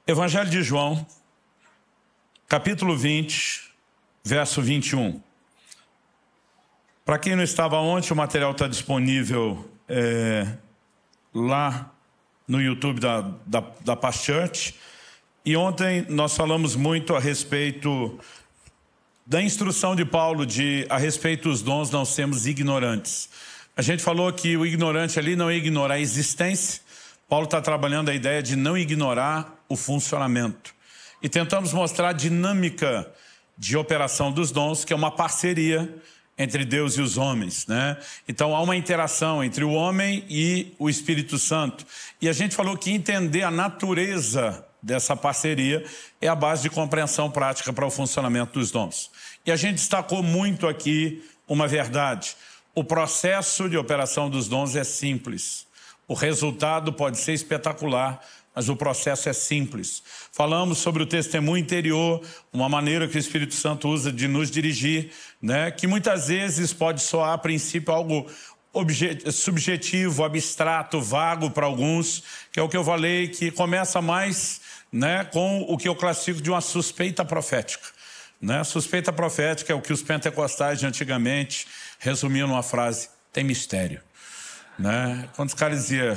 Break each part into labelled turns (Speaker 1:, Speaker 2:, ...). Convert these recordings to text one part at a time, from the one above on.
Speaker 1: Evangelho de João, capítulo 20, verso 21. Para quem não estava ontem, o material está disponível lá no YouTube da Past Church. E ontem nós falamos muito a respeito da instrução de Paulo a respeito dos dons não sermos ignorantes. A gente falou que o ignorante ali não é ignorar a existência. Paulo está trabalhando a ideia de não ignorar o funcionamento. E tentamos mostrar a dinâmica de operação dos dons, que é uma parceria entre Deus e os homens, né? Então há uma interação entre o homem e o Espírito Santo. E a gente falou que entender a natureza dessa parceria é a base de compreensão prática para o funcionamento dos dons. E a gente destacou muito aqui uma verdade. O processo de operação dos dons é simples. O resultado pode ser espetacular, mas o processo é simples. Falamos sobre o testemunho interior, uma maneira que o Espírito Santo usa de nos dirigir, né? Que muitas vezes pode soar a princípio algo subjetivo, abstrato, vago para alguns, que é o que eu falei, que começa mais, né, com o que eu classifico de uma suspeita profética. Né? Suspeita profética é o que os pentecostais de antigamente resumiam numa frase: tem mistério. Né? Quando os caras diziam,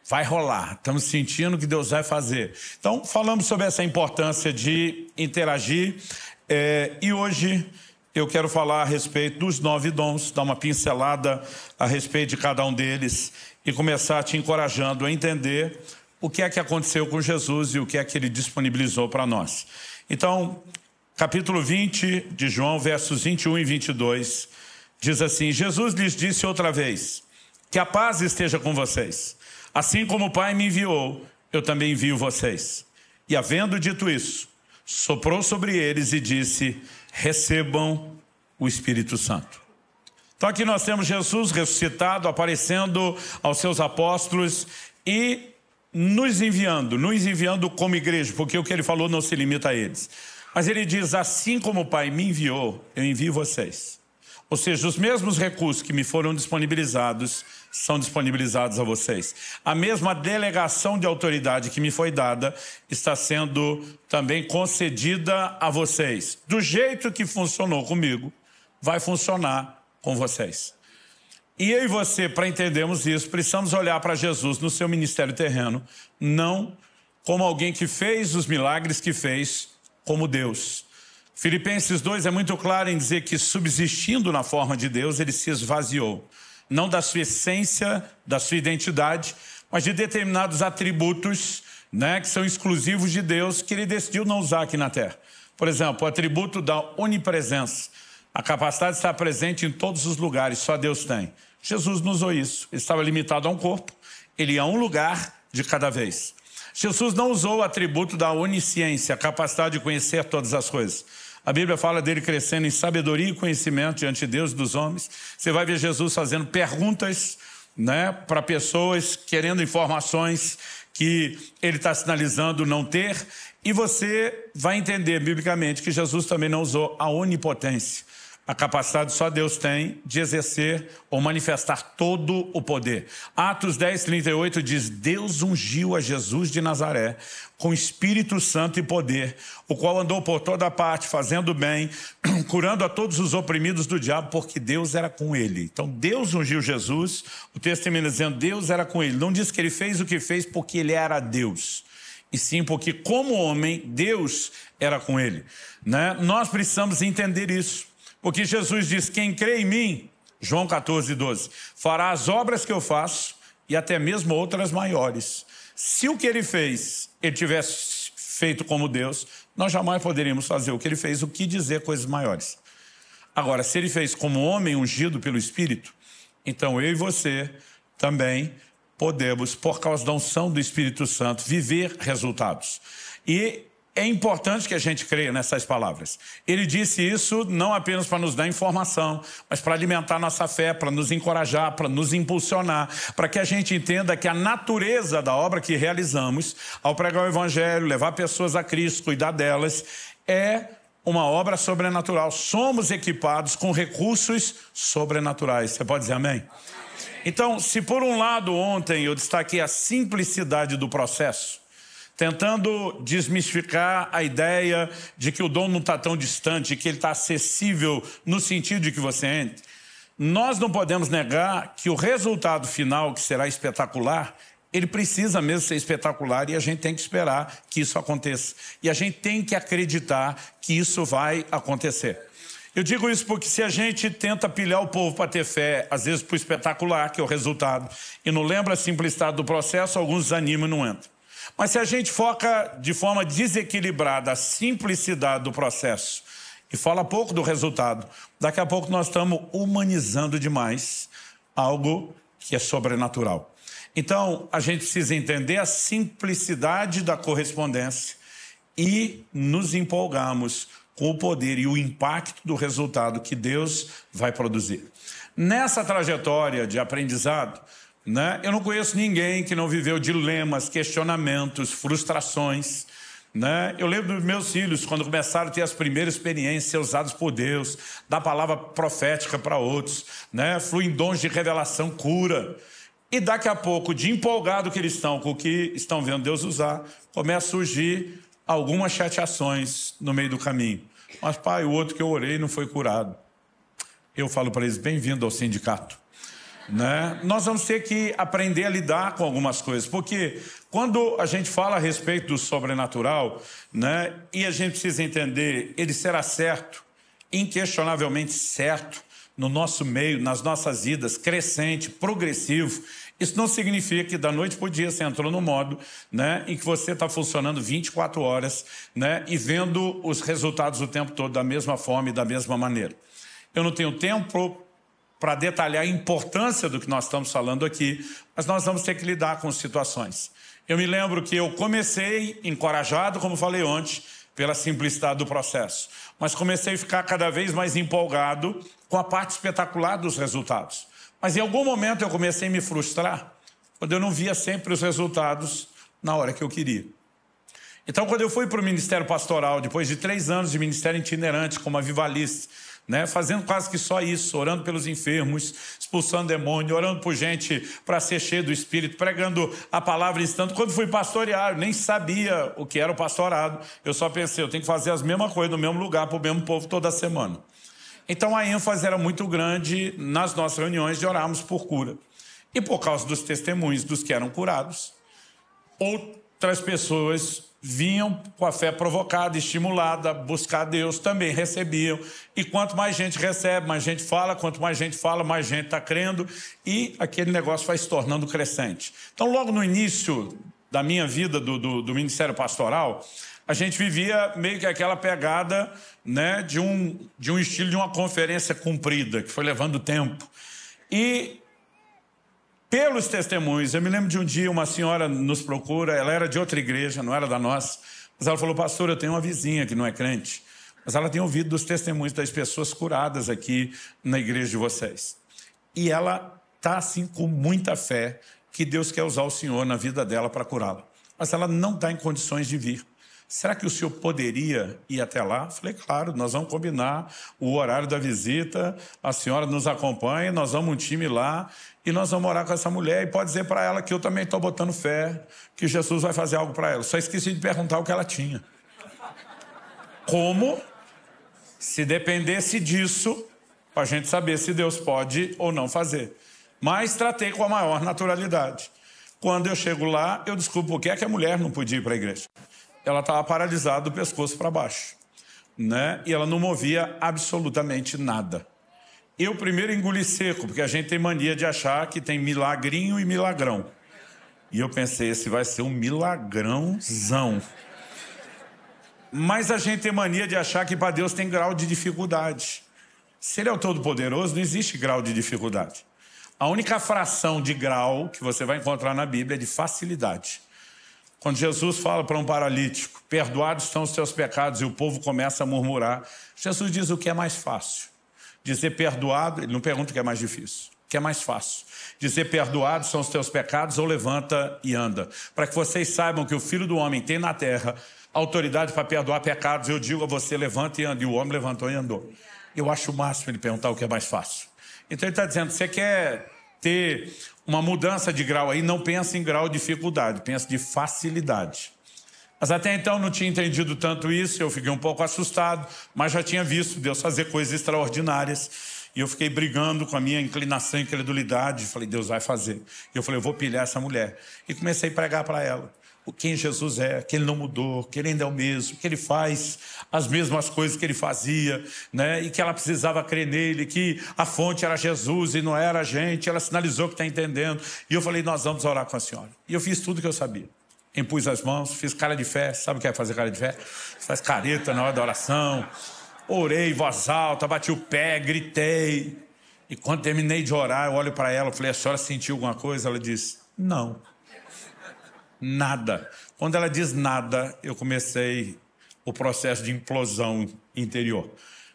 Speaker 1: vai rolar, estamos sentindo que Deus vai fazer. Então, falamos sobre essa importância de interagir, e hoje eu quero falar a respeito dos 9 dons, dar uma pincelada a respeito de cada um deles e começar te encorajando a entender o que é que aconteceu com Jesus e o que é que ele disponibilizou para nós. Então, capítulo 20 de João, versos 21 e 22, diz assim: Jesus lhes disse outra vez, que a paz esteja com vocês. Assim como o Pai me enviou, eu também envio vocês. E havendo dito isso, soprou sobre eles e disse, recebam o Espírito Santo. Então aqui nós temos Jesus ressuscitado, aparecendo aos seus apóstolos e nos enviando como igreja, porque o que ele falou não se limita a eles. Mas ele diz, assim como o Pai me enviou, eu envio vocês. Ou seja, os mesmos recursos que me foram disponibilizados são disponibilizados a vocês. A mesma delegação de autoridade que me foi dada está sendo também concedida a vocês. Do jeito que funcionou comigo, vai funcionar com vocês. E eu e você, para entendermos isso, precisamos olhar para Jesus no seu ministério terreno, não como alguém que fez os milagres que fez, como Deus. Filipenses 2 é muito claro em dizer que, subsistindo na forma de Deus, ele se esvaziou. Não da sua essência, da sua identidade, mas de determinados atributos, né, que são exclusivos de Deus, que ele decidiu não usar aqui na terra. Por exemplo, o atributo da onipresença. A capacidade de estar presente em todos os lugares, só Deus tem. Jesus não usou isso. Ele estava limitado a um corpo, ele ia a um lugar de cada vez. Jesus não usou o atributo da onisciência, a capacidade de conhecer todas as coisas. A Bíblia fala dele crescendo em sabedoria e conhecimento diante de Deus e dos homens. Você vai ver Jesus fazendo perguntas, né, para pessoas, querendo informações que ele está sinalizando não ter. E você vai entender biblicamente que Jesus também não usou a onipotência. A capacidade só Deus tem de exercer ou manifestar todo o poder. Atos 10, 38 diz, Deus ungiu a Jesus de Nazaré com Espírito Santo e poder, o qual andou por toda parte, fazendo bem, curando a todos os oprimidos do diabo, porque Deus era com ele. Então Deus ungiu Jesus, o texto termina dizendo, Deus era com ele. Não diz que ele fez o que fez porque ele era Deus, e sim porque como homem, Deus era com ele. Né? Nós precisamos entender isso. Porque Jesus diz, quem crê em mim, João 14, 12, fará as obras que eu faço e até mesmo outras maiores. Se o que ele fez, ele tivesse feito como Deus, nós jamais poderíamos fazer o que ele fez, o que dizer coisas maiores. Agora, se ele fez como homem ungido pelo Espírito, então eu e você também podemos, por causa da unção do Espírito Santo, viver resultados. E é importante que a gente creia nessas palavras. Ele disse isso não apenas para nos dar informação, mas para alimentar nossa fé, para nos encorajar, para nos impulsionar, para que a gente entenda que a natureza da obra que realizamos, ao pregar o Evangelho, levar pessoas a Cristo, cuidar delas, é uma obra sobrenatural. Somos equipados com recursos sobrenaturais. Você pode dizer amém? Então, se por um lado ontem eu destaquei a simplicidade do processo, tentando desmistificar a ideia de que o dom não está tão distante, que ele está acessível no sentido de que você entre. Nós não podemos negar que o resultado final, que será espetacular, ele precisa mesmo ser espetacular e a gente tem que esperar que isso aconteça. E a gente tem que acreditar que isso vai acontecer. Eu digo isso porque se a gente tenta pilhar o povo para ter fé, às vezes para o espetacular, que é o resultado, e não lembra a simplicidade do processo, alguns desanimam e não entram. Mas se a gente foca de forma desequilibrada a simplicidade do processo e fala pouco do resultado, daqui a pouco nós estamos humanizando demais algo que é sobrenatural. Então, a gente precisa entender a simplicidade da correspondência e nos empolgarmos com o poder e o impacto do resultado que Deus vai produzir. Nessa trajetória de aprendizado, eu não conheço ninguém que não viveu dilemas, questionamentos, frustrações. Eu lembro dos meus filhos, quando começaram a ter as primeiras experiências usadas por Deus, da palavra profética para outros, fluem dons de revelação, cura. E daqui a pouco, de empolgado que eles estão com o que estão vendo Deus usar, começa a surgir algumas chateações no meio do caminho. Mas, pai, o outro que eu orei não foi curado. Eu falo para eles, bem-vindo ao sindicato. Nós vamos ter que aprender a lidar com algumas coisas, porque quando a gente fala a respeito do sobrenatural, e a gente precisa entender, ele será certo, inquestionavelmente certo, no nosso meio, nas nossas vidas, crescente, progressivo. Isso não significa que da noite para o dia você entrou no modo em que você está funcionando 24 horas e vendo os resultados o tempo todo da mesma forma e da mesma maneira. Eu não tenho tempo para detalhar a importância do que nós estamos falando aqui, mas nós vamos ter que lidar com situações. Eu me lembro que eu comecei encorajado, como falei ontem, pela simplicidade do processo, mas comecei a ficar cada vez mais empolgado com a parte espetacular dos resultados. Mas em algum momento eu comecei a me frustrar, quando eu não via sempre os resultados na hora que eu queria. Então, quando eu fui para o Ministério Pastoral, depois de 3 anos de ministério itinerante como avivalista, fazendo quase que só isso, orando pelos enfermos, expulsando demônio, orando por gente para ser cheio do Espírito, pregando a palavra em instante. Quando fui pastorear, eu nem sabia o que era o pastorado, eu só pensei, eu tenho que fazer as mesmas coisas no mesmo lugar, para o mesmo povo toda semana. Então a ênfase era muito grande nas nossas reuniões de orarmos por cura. E por causa dos testemunhos dos que eram curados, outras pessoas vinham com a fé provocada, estimulada, buscar Deus, também recebiam. E quanto mais gente recebe, mais gente fala, quanto mais gente fala, mais gente está crendo, e aquele negócio vai se tornando crescente. Então, logo no início da minha vida do Ministério Pastoral, a gente vivia meio que aquela pegada de um estilo de uma conferência comprida, que foi levando tempo. E pelos testemunhos, eu me lembro de um dia uma senhora nos procura, ela era de outra igreja, não era da nossa, mas ela falou, pastor, eu tenho uma vizinha que não é crente, mas ela tem ouvido dos testemunhos das pessoas curadas aqui na igreja de vocês. E ela está assim com muita fé que Deus quer usar o senhor na vida dela para curá-la. Mas ela não está em condições de vir. Será que o senhor poderia ir até lá? Falei, claro, nós vamos combinar o horário da visita, a senhora nos acompanha, nós vamos um time lá e nós vamos orar com essa mulher e pode dizer para ela que eu também estou botando fé, que Jesus vai fazer algo para ela. Só esqueci de perguntar o que ela tinha. Como, se dependesse disso, para a gente saber se Deus pode ou não fazer. Mas tratei com a maior naturalidade. Quando eu chego lá, eu descubro por que a mulher não podia ir para a igreja. Ela estava paralisada do pescoço para baixo, e ela não movia absolutamente nada. Eu primeiro engoli seco, porque a gente tem mania de achar que tem milagrinho e milagrão. E eu pensei, esse vai ser um milagrãozão. Mas a gente tem mania de achar que para Deus tem grau de dificuldade. Se Ele é o Todo-Poderoso, não existe grau de dificuldade. A única fração de grau que você vai encontrar na Bíblia é de facilidade. Quando Jesus fala para um paralítico, perdoados estão os teus pecados, e o povo começa a murmurar, Jesus diz o que é mais fácil. Dizer perdoado, ele não pergunta o que é mais difícil, o que é mais fácil. Dizer perdoados são os teus pecados, ou levanta e anda. Para que vocês saibam que o Filho do Homem tem na terra autoridade para perdoar pecados, eu digo a você, levanta e anda. E o homem levantou e andou. Eu acho o máximo ele perguntar o que é mais fácil. Então ele está dizendo, você quer ter uma mudança de grau aí, não pensa em grau de dificuldade, pensa de facilidade. Mas até então não tinha entendido tanto isso, eu fiquei um pouco assustado, mas já tinha visto Deus fazer coisas extraordinárias. E eu fiquei brigando com a minha inclinação e incredulidade. Falei, Deus vai fazer. E eu falei, eu vou pilhar essa mulher. E comecei a pregar para ela quem Jesus é, que Ele não mudou, que Ele ainda é o mesmo, que Ele faz as mesmas coisas que Ele fazia, né? E que ela precisava crer nele, que a fonte era Jesus e não era a gente. Ela sinalizou que está entendendo. E eu falei, nós vamos orar com a senhora. E eu fiz tudo o que eu sabia. Impus as mãos, fiz cara de fé. Sabe o que é fazer cara de fé? Faz careta na hora da oração. Orei em voz alta, bati o pé, gritei. E quando terminei de orar, eu olho para ela, falei, a senhora sentiu alguma coisa? Ela disse, não. Nada. Quando ela diz nada, eu comecei o processo de implosão interior,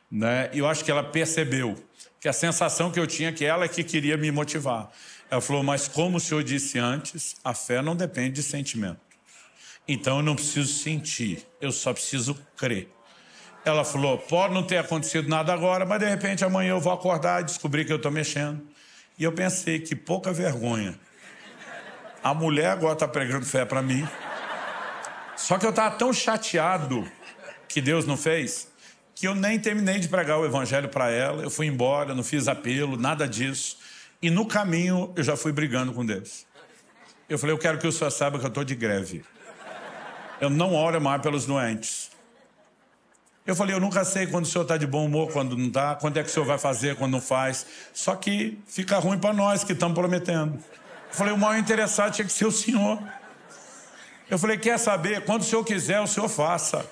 Speaker 1: né? E eu acho que ela percebeu que a sensação que eu tinha, que ela é que queria me motivar. Ela falou, mas como o senhor disse antes, a fé não depende de sentimento. Então eu não preciso sentir, eu só preciso crer. Ela falou, pode não ter acontecido nada agora, mas de repente amanhã eu vou acordar e descobrir que eu estou mexendo. E eu pensei, que pouca vergonha. A mulher agora está pregando fé para mim. Só que eu estava tão chateado que Deus não fez, que eu nem terminei de pregar o evangelho para ela. Eu fui embora, não fiz apelo, nada disso. E no caminho eu já fui brigando com Deus. Eu falei, eu quero que o senhor saiba que eu estou de greve. Eu não oro mais pelos doentes. Eu falei, eu nunca sei quando o senhor está de bom humor, quando não está, quando é que o senhor vai fazer, quando não faz. Só que fica ruim para nós que estamos prometendo. Eu falei, o maior interessado tinha que ser o senhor. Eu falei, quer saber? Quando o senhor quiser, o senhor faça.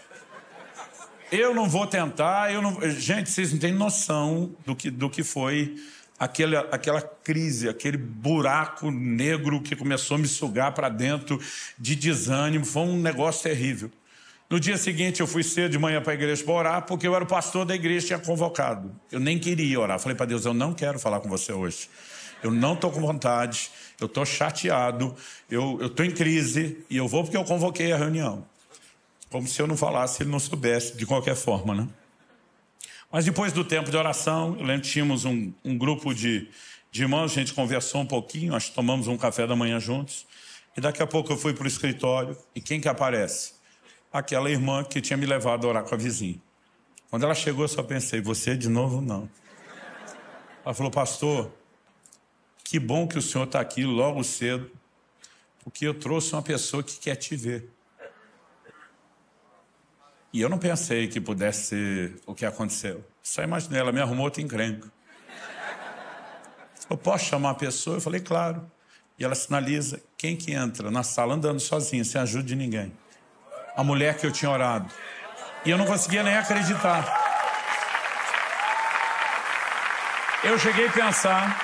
Speaker 1: Eu não vou tentar, eu não... Gente, vocês não têm noção do que foi aquela crise, aquele buraco negro que começou a me sugar para dentro de desânimo. Foi um negócio terrível. No dia seguinte, eu fui cedo de manhã para a igreja para orar, porque eu era o pastor da igreja, tinha convocado. Eu nem queria orar. Falei para Deus, eu não quero falar com você hoje. Eu não estou com vontade, eu estou chateado, eu estou em crise, e eu vou porque eu convoquei a reunião. Como se eu não falasse, ele não soubesse, de qualquer forma, né? Mas depois do tempo de oração, eu lembro que tínhamos um grupo de irmãos, a gente conversou um pouquinho, nós tomamos um café da manhã juntos, e daqui a pouco eu fui para o escritório, e quem que aparece? Aquela irmã que tinha me levado a orar com a vizinha. Quando ela chegou, eu só pensei, você de novo não. Ela falou, pastor, que bom que o senhor está aqui logo cedo, porque eu trouxe uma pessoa que quer te ver. E eu não pensei que pudesse ser o que aconteceu. Só imaginei, ela me arrumou outra encrenca. Eu posso chamar a pessoa? Eu falei, claro. E ela sinaliza, quem que entra na sala andando sozinha, sem ajuda de ninguém? A mulher que eu tinha orado. E eu não conseguia nem acreditar. Eu cheguei a pensar,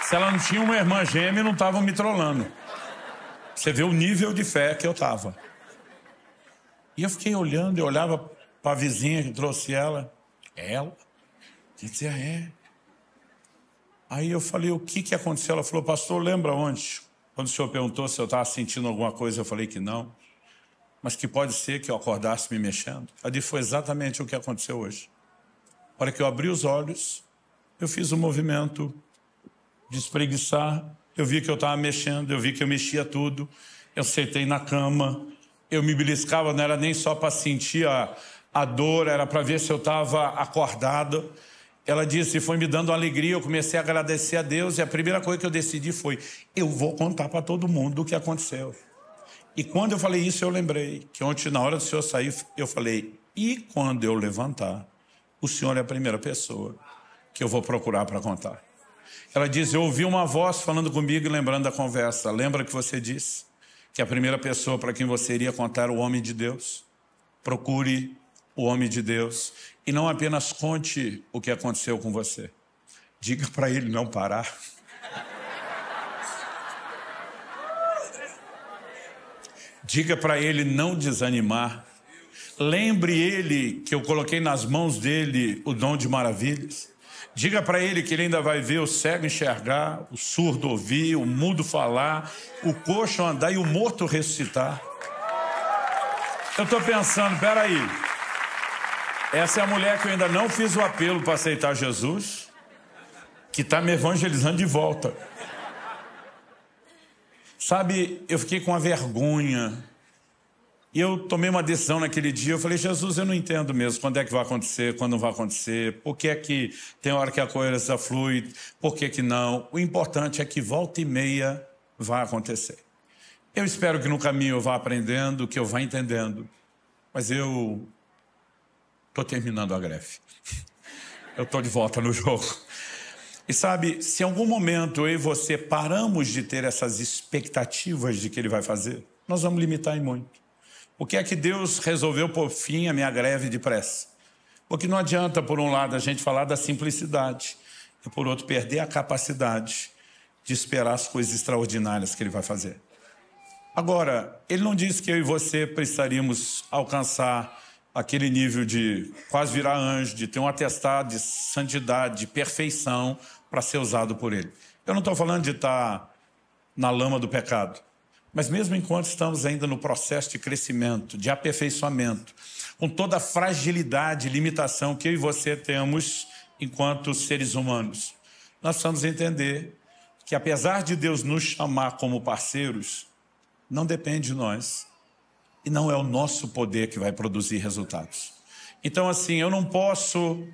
Speaker 1: se ela não tinha uma irmã gêmea, não estavam me trolando. Você vê o nível de fé que eu estava. E eu fiquei olhando, eu olhava para a vizinha que trouxe ela. Ela? Eu dizia, é. Aí eu falei, o que aconteceu? Ela falou, pastor, lembra onde? Quando o senhor perguntou se eu estava sentindo alguma coisa, eu falei que não. Mas que pode ser que eu acordasse me mexendo. Ela disse, foi exatamente o que aconteceu hoje. Na hora que eu abri os olhos, eu fiz um movimento de espreguiçar. Eu vi que eu estava mexendo, eu vi que eu mexia tudo. Eu sentei na cama, eu me beliscava, não era nem só para sentir a dor, era para ver se eu estava acordado. Ela disse, foi me dando uma alegria, eu comecei a agradecer a Deus, e a primeira coisa que eu decidi foi, eu vou contar para todo mundo o que aconteceu. E quando eu falei isso, eu lembrei que ontem, na hora do senhor sair, eu falei, e quando eu levantar, o senhor é a primeira pessoa que eu vou procurar para contar. Ela diz, eu ouvi uma voz falando comigo e lembrando da conversa. Lembra que você disse que a primeira pessoa para quem você iria contar era o homem de Deus? Procure o homem de Deus e não apenas conte o que aconteceu com você. Diga para ele não parar. Diga para ele não desanimar. Lembre ele que eu coloquei nas mãos dele o dom de maravilhas. Diga para ele que ele ainda vai ver o cego enxergar, o surdo ouvir, o mudo falar, o coxo andar e o morto ressuscitar. Eu estou pensando, peraí, essa é a mulher que eu ainda não fiz o apelo para aceitar Jesus, que está me evangelizando de volta. Sabe, eu fiquei com a vergonha E eu tomei uma decisão naquele dia, eu falei, Jesus, eu não entendo mesmo quando é que vai acontecer, quando não vai acontecer, por que é que tem hora que a coisa flui, por que que não. O importante é que volta e meia vai acontecer. Eu espero que no caminho eu vá aprendendo, que eu vá entendendo, mas eu estou terminando a greve. Eu estou de volta no jogo. E sabe, se em algum momento eu e você paramos de ter essas expectativas de que ele vai fazer, nós vamos limitar em muito. Por que é que Deus resolveu pôr fim à minha greve de pressa? Porque não adianta, por um lado, a gente falar da simplicidade e, por outro, perder a capacidade de esperar as coisas extraordinárias que ele vai fazer. Agora, ele não disse que eu e você precisaríamos alcançar aquele nível de quase virar anjo, de ter um atestado de santidade, de perfeição para ser usado por ele. Eu não estou falando de estar na lama do pecado. Mas mesmo enquanto estamos ainda no processo de crescimento, de aperfeiçoamento, com toda a fragilidade e limitação que eu e você temos enquanto seres humanos, nós precisamos entender que apesar de Deus nos chamar como parceiros, não depende de nós e não é o nosso poder que vai produzir resultados. Então, assim, eu não posso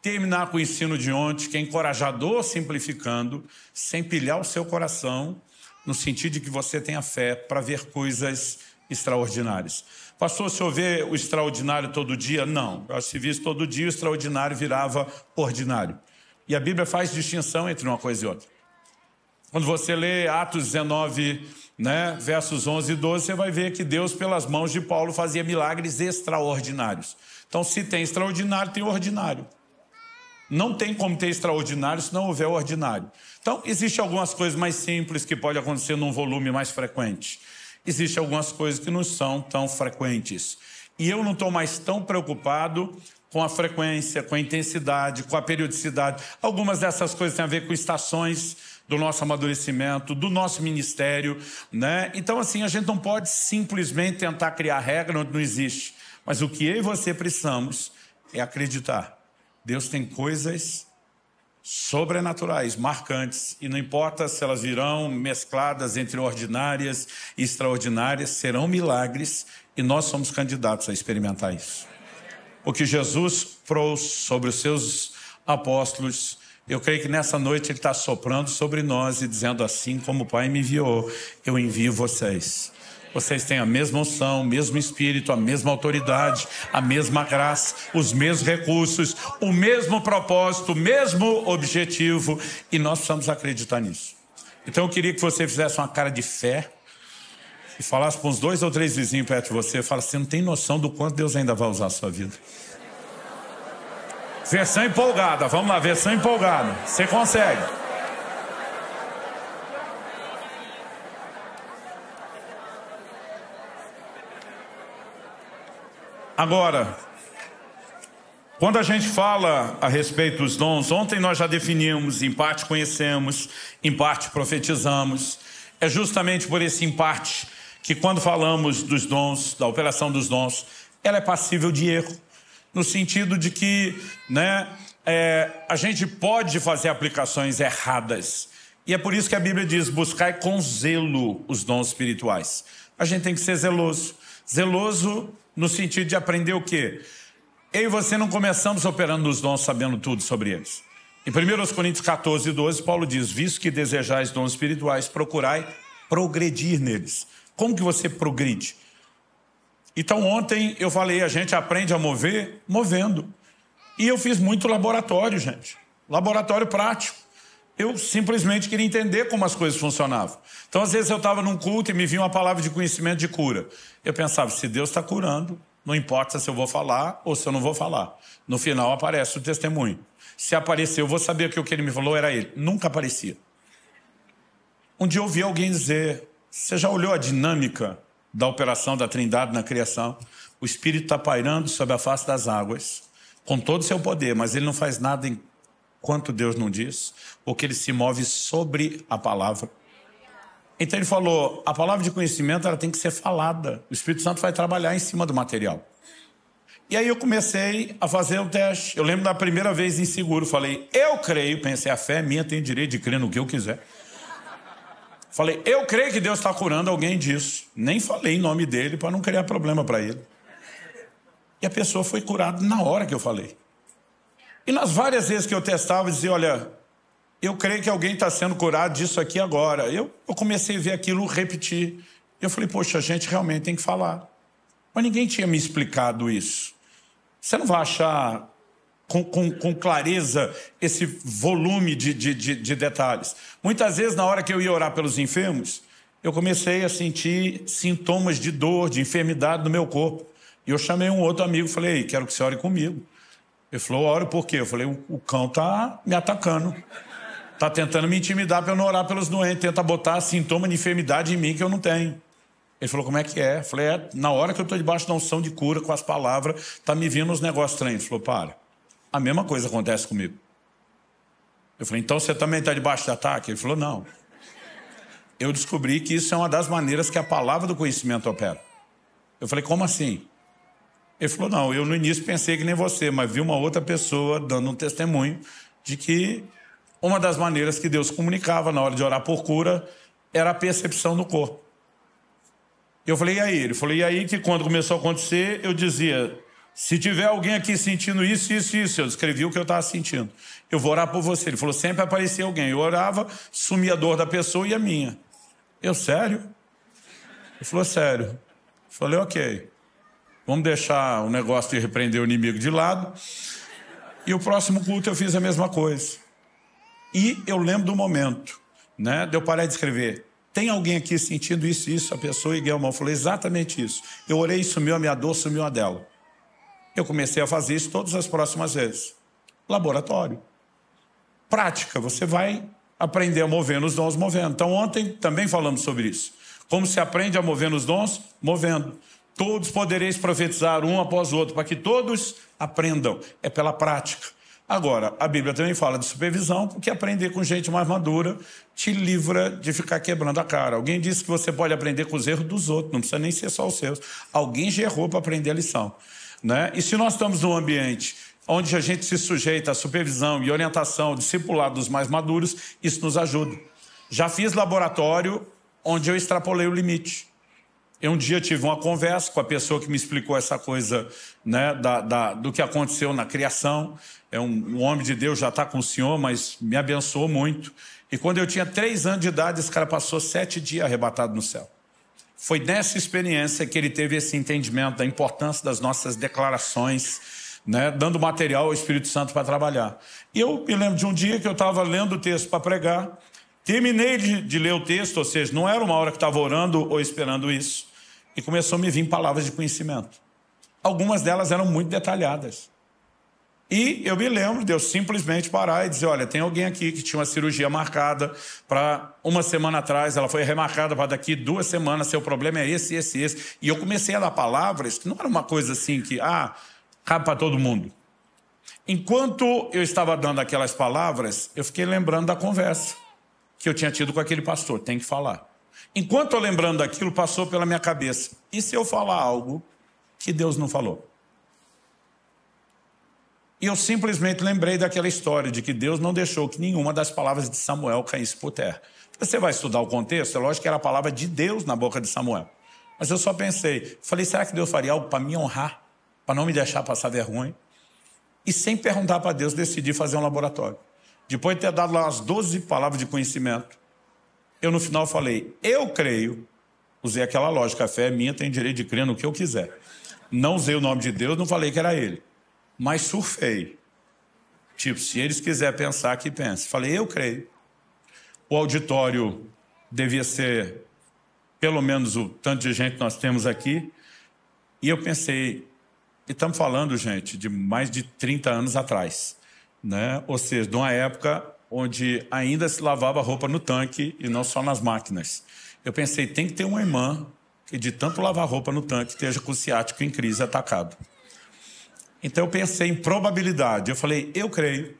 Speaker 1: terminar com o ensino de ontem, que é encorajador simplificando, sem pilhar o seu coração, no sentido de que você tenha fé para ver coisas extraordinárias. Pastor, se eu ver o extraordinário todo dia? Não. Se visse todo dia, o extraordinário virava ordinário. E a Bíblia faz distinção entre uma coisa e outra. Quando você lê Atos 19, versos 11 e 12, você vai ver que Deus, pelas mãos de Paulo, fazia milagres extraordinários. Então, se tem extraordinário, tem ordinário. Não tem como ter extraordinário se não houver ordinário. Então, existem algumas coisas mais simples que podem acontecer num volume mais frequente. Existem algumas coisas que não são tão frequentes. E eu não estou mais tão preocupado com a frequência, com a intensidade, com a periodicidade. Algumas dessas coisas têm a ver com estações do nosso amadurecimento, do nosso ministério, Então, assim, a gente não pode simplesmente tentar criar regra onde não existe. Mas o que eu e você precisamos é acreditar. Deus tem coisas sobrenaturais, marcantes, e não importa se elas virão mescladas entre ordinárias e extraordinárias, serão milagres, e nós somos candidatos a experimentar isso. O que Jesus trouxe sobre os seus apóstolos, eu creio que nessa noite ele está soprando sobre nós e dizendo assim como o Pai me enviou, eu envio vocês. Vocês têm a mesma unção, o mesmo espírito, a mesma autoridade, a mesma graça, os mesmos recursos, o mesmo propósito, o mesmo objetivo, e nós precisamos acreditar nisso. Então eu queria que você fizesse uma cara de fé e falasse para uns 2 ou 3 vizinhos perto de você, fala assim, não tem noção do quanto Deus ainda vai usar a sua vida. Versão empolgada, vamos lá, versão empolgada. Você consegue. Agora, quando a gente fala a respeito dos dons, ontem nós já definimos, em parte conhecemos, em parte profetizamos. É justamente por esse em parte que quando falamos dos dons, da operação dos dons, ela é passível de erro. No sentido de que a gente pode fazer aplicações erradas. E é por isso que a Bíblia diz, buscai com zelo os dons espirituais. A gente tem que ser zeloso. Zeloso no sentido de aprender o quê? Eu e você não começamos operando nos dons sabendo tudo sobre eles. Em 1 Coríntios 14, 12, Paulo diz, visto que desejais dons espirituais, procurai progredir neles. Como que você progride? Então ontem eu falei, a gente aprende a mover movendo. E eu fiz muito laboratório, gente. Laboratório prático. Eu simplesmente queria entender como as coisas funcionavam. Então, às vezes eu estava num culto e me vinha uma palavra de conhecimento de cura. Eu pensava, se Deus está curando, não importa se eu vou falar ou se eu não vou falar. No final aparece o testemunho. Se aparecer, eu vou saber que o que ele me falou era ele. Nunca aparecia. Um dia eu ouvi alguém dizer, você já olhou a dinâmica da operação da Trindade na criação? O Espírito está pairando sobre a face das águas, com todo o seu poder, mas ele não faz nada enquanto Deus não diz, porque ele se move sobre a palavra. Então ele falou, a palavra de conhecimento ela tem que ser falada. O Espírito Santo vai trabalhar em cima do material. E aí eu comecei a fazer o teste. Eu lembro da primeira vez inseguro, falei, eu creio, pensei, a fé é minha, tenho direito de crer no que eu quiser. Falei, eu creio que Deus está curando alguém disso. Nem falei em nome dele para não criar problema para ele. E a pessoa foi curada na hora que eu falei. E nas várias vezes que eu testava, eu dizia, olha, eu creio que alguém está sendo curado disso aqui agora. Eu comecei a ver aquilo repetir. Eu falei, poxa, a gente realmente tem que falar. Mas ninguém tinha me explicado isso. Você não vai achar com clareza esse volume de detalhes. Muitas vezes, na hora que eu ia orar pelos enfermos, eu comecei a sentir sintomas de dor, de enfermidade no meu corpo. E eu chamei um outro amigo e falei, quero que você ore comigo. Ele falou, oro por quê? Eu falei, o cão está me atacando. Está tentando me intimidar para eu não orar pelos doentes. Tenta botar sintoma de enfermidade em mim que eu não tenho. Ele falou, como é que é? Eu falei, na hora que eu estou debaixo da unção de cura com as palavras, está me vindo uns negócios estranhos. Ele falou, para. A mesma coisa acontece comigo. Eu falei, então você também está debaixo de ataque? Ele falou, não. Eu descobri que isso é uma das maneiras que a palavra do conhecimento opera. Eu falei, como assim? Ele falou, não, eu no início pensei que nem você, mas vi uma outra pessoa dando um testemunho de que uma das maneiras que Deus comunicava na hora de orar por cura era a percepção do corpo. Eu falei, e aí? Ele falou, e aí que quando começou a acontecer, eu dizia, se tiver alguém aqui sentindo isso, isso, isso, eu descrevi o que eu estava sentindo. Eu vou orar por você. Ele falou, sempre aparecia alguém. Eu orava, sumia a dor da pessoa e a minha. Eu, sério? Ele falou, sério. Eu falei, ok. Vamos deixar o negócio de repreender o inimigo de lado. E o próximo culto eu fiz a mesma coisa. E eu lembro do momento, né? De eu parar de escrever. Tem alguém aqui sentindo isso e isso? A pessoa ergueu a mão, falou exatamente isso. Eu orei e sumiu a minha dor, sumiu a dela. Eu comecei a fazer isso todas as próximas vezes. Laboratório. Prática, você vai aprender a mover nos dons movendo. Então ontem também falamos sobre isso. Como se aprende a mover nos dons? Movendo. Todos podereis profetizar um após o outro, para que todos aprendam. É pela prática. Agora, a Bíblia também fala de supervisão, porque aprender com gente mais madura te livra de ficar quebrando a cara. Alguém disse que você pode aprender com os erros dos outros, não precisa nem ser só os seus. Alguém já errou para aprender a lição, né? E se nós estamos num ambiente onde a gente se sujeita à supervisão e orientação, discipulado dos mais maduros, isso nos ajuda. Já fiz laboratório onde eu extrapolei o limite. Eu um dia tive uma conversa com a pessoa que me explicou essa coisa, né, do que aconteceu na criação. É um homem de Deus, já está com o senhor, mas me abençoou muito. E quando eu tinha 3 anos de idade, esse cara passou 7 dias arrebatado no céu. Foi nessa experiência que ele teve esse entendimento da importância das nossas declarações, né, dando material ao Espírito Santo para trabalhar. E eu me lembro de um dia que eu estava lendo o texto para pregar, terminei de ler o texto, ou seja, não era uma hora que estava orando ou esperando isso. E começou a me vir palavras de conhecimento. Algumas delas eram muito detalhadas. E eu me lembro de eu simplesmente parar e dizer, olha, tem alguém aqui que tinha uma cirurgia marcada para 1 semana atrás, ela foi remarcada para daqui 2 semanas, seu problema é esse, esse, esse. E eu comecei a dar palavras que não era uma coisa assim que, cabe para todo mundo. Enquanto eu estava dando aquelas palavras, eu fiquei lembrando da conversa que eu tinha tido com aquele pastor, tem que falar. Enquanto eu lembrando daquilo, passou pela minha cabeça. E se eu falar algo que Deus não falou? E eu simplesmente lembrei daquela história de que Deus não deixou que nenhuma das palavras de Samuel caísse por terra. Você vai estudar o contexto, é lógico que era a palavra de Deus na boca de Samuel. Mas eu só pensei, falei, será que Deus faria algo para me honrar? Para não me deixar passar vergonha? E sem perguntar para Deus, decidi fazer um laboratório. Depois de ter dado lá umas 12 palavras de conhecimento, eu no final falei, eu creio, usei aquela lógica, a fé é minha, tem direito de crer no que eu quiser. Não usei o nome de Deus, não falei que era ele. Mas surfei. Tipo, se eles quiserem pensar, que pense. Falei, eu creio. O auditório devia ser pelo menos o tanto de gente que nós temos aqui. E eu pensei, e estamos falando, gente, de mais de 30 anos atrás, né? Ou seja, de uma época onde ainda se lavava roupa no tanque e não só nas máquinas. Eu pensei, tem que ter uma irmã que de tanto lavar roupa no tanque esteja com o ciático em crise, atacado. Então eu pensei em probabilidade. Eu falei, eu creio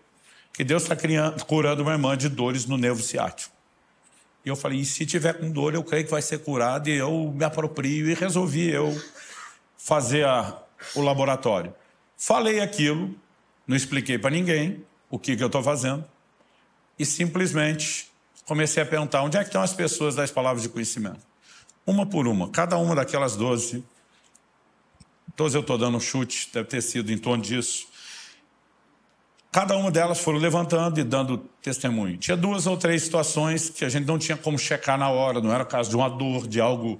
Speaker 1: que Deus está curando uma irmã de dores no nervo ciático. E eu falei, e se tiver com dor, eu creio que vai ser curado, e eu me aproprio, e resolvi eu fazer o laboratório. Falei aquilo, não expliquei para ninguém o que eu estou fazendo, e simplesmente comecei a perguntar onde é que estão as pessoas das palavras de conhecimento. Uma por uma, cada uma daquelas 12 eu estou dando um chute, deve ter sido em torno disso. Cada uma delas foram levantando e dando testemunho. Tinha 2 ou 3 situações que a gente não tinha como checar na hora, não era caso de uma dor, de algo,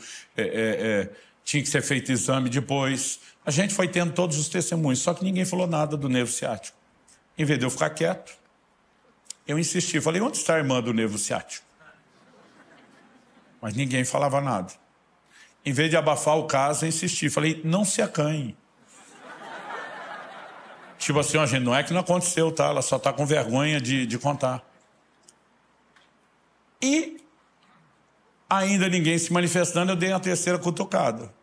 Speaker 1: tinha que ser feito exame depois. A gente foi tendo todos os testemunhos, só que ninguém falou nada do nervo ciático. Em vez de eu ficar quieto, eu insisti, falei, onde está a irmã do nervo ciático? Mas ninguém falava nada. Em vez de abafar o caso, eu insisti, falei, não se acanhe. Tipo assim, ó, gente, não é que não aconteceu, tá? Ela só está com vergonha de contar. E, ainda ninguém se manifestando, eu dei a 3ª cutucada.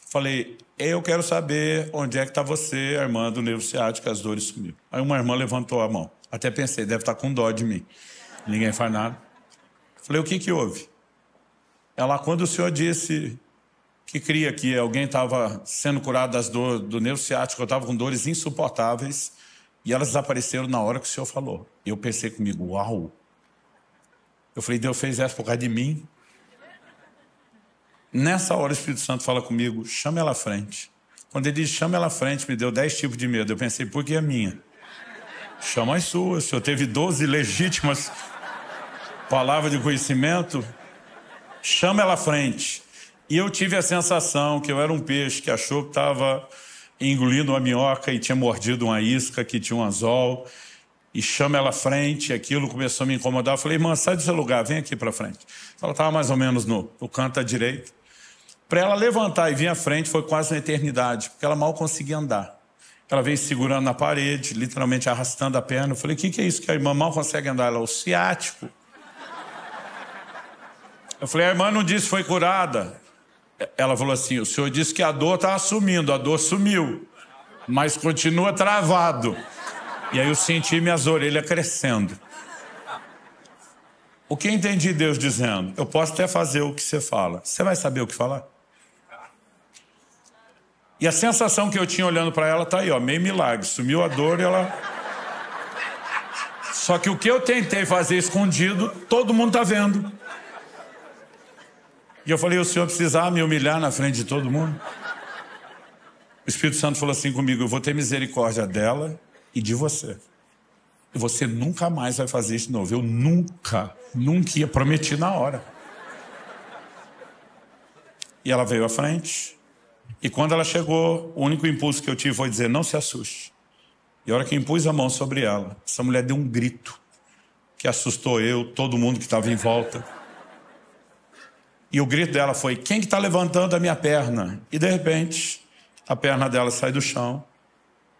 Speaker 1: Falei, eu quero saber onde é que está você, a irmã do nervo ciático, as dores comigo. Aí uma irmã levantou a mão. Até pensei, deve estar com dó de mim. Ninguém faz nada. Falei, o que houve? Ela, quando o senhor disse que cria que alguém estava sendo curado das dores do nervo ciático, eu estava com dores insuportáveis, e elas desapareceram na hora que o senhor falou. Eu pensei comigo, uau! Eu falei, Deus fez essa por causa de mim? Nessa hora o Espírito Santo fala comigo, chama ela à frente. Quando ele diz, chama ela à frente, me deu 10 tipos de medo. Eu pensei, por que a minha? Chama as suas. O senhor teve 12 legítimas palavras de conhecimento. Chama ela à frente. E eu tive a sensação que eu era um peixe que achou que estava engolindo uma minhoca e tinha mordido uma isca que tinha um anzol. E chama ela à frente, aquilo começou a me incomodar. Eu falei, irmã, sai do seu lugar, vem aqui para frente. Ela estava mais ou menos no canto à direita. Para ela levantar e vir à frente foi quase uma eternidade, porque ela mal conseguia andar. Ela veio segurando na parede, literalmente arrastando a perna. Eu falei, o que é isso que a irmã mal consegue andar? Ela, o ciático. Eu falei, a irmã não disse que foi curada. Ela falou assim, o senhor disse que a dor estava sumindo, a dor sumiu, mas continua travado. E aí eu senti minhas orelhas crescendo. O que eu entendi Deus dizendo? Eu posso até fazer o que você fala. Você vai saber o que falar? E a sensação que eu tinha olhando para ela está aí, ó, meio milagre. Sumiu a dor e ela... Só que o que eu tentei fazer escondido, todo mundo está vendo. E eu falei, o senhor precisava me humilhar na frente de todo mundo? O Espírito Santo falou assim comigo, eu vou ter misericórdia dela e de você. E você nunca mais vai fazer isso de novo. Eu nunca ia prometer na hora. E ela veio à frente. E quando ela chegou, o único impulso que eu tive foi dizer, não se assuste. E a hora que eu impus a mão sobre ela, essa mulher deu um grito que assustou eu, todo mundo que estava em volta. E o grito dela foi, quem que está levantando a minha perna? E de repente, a perna dela sai do chão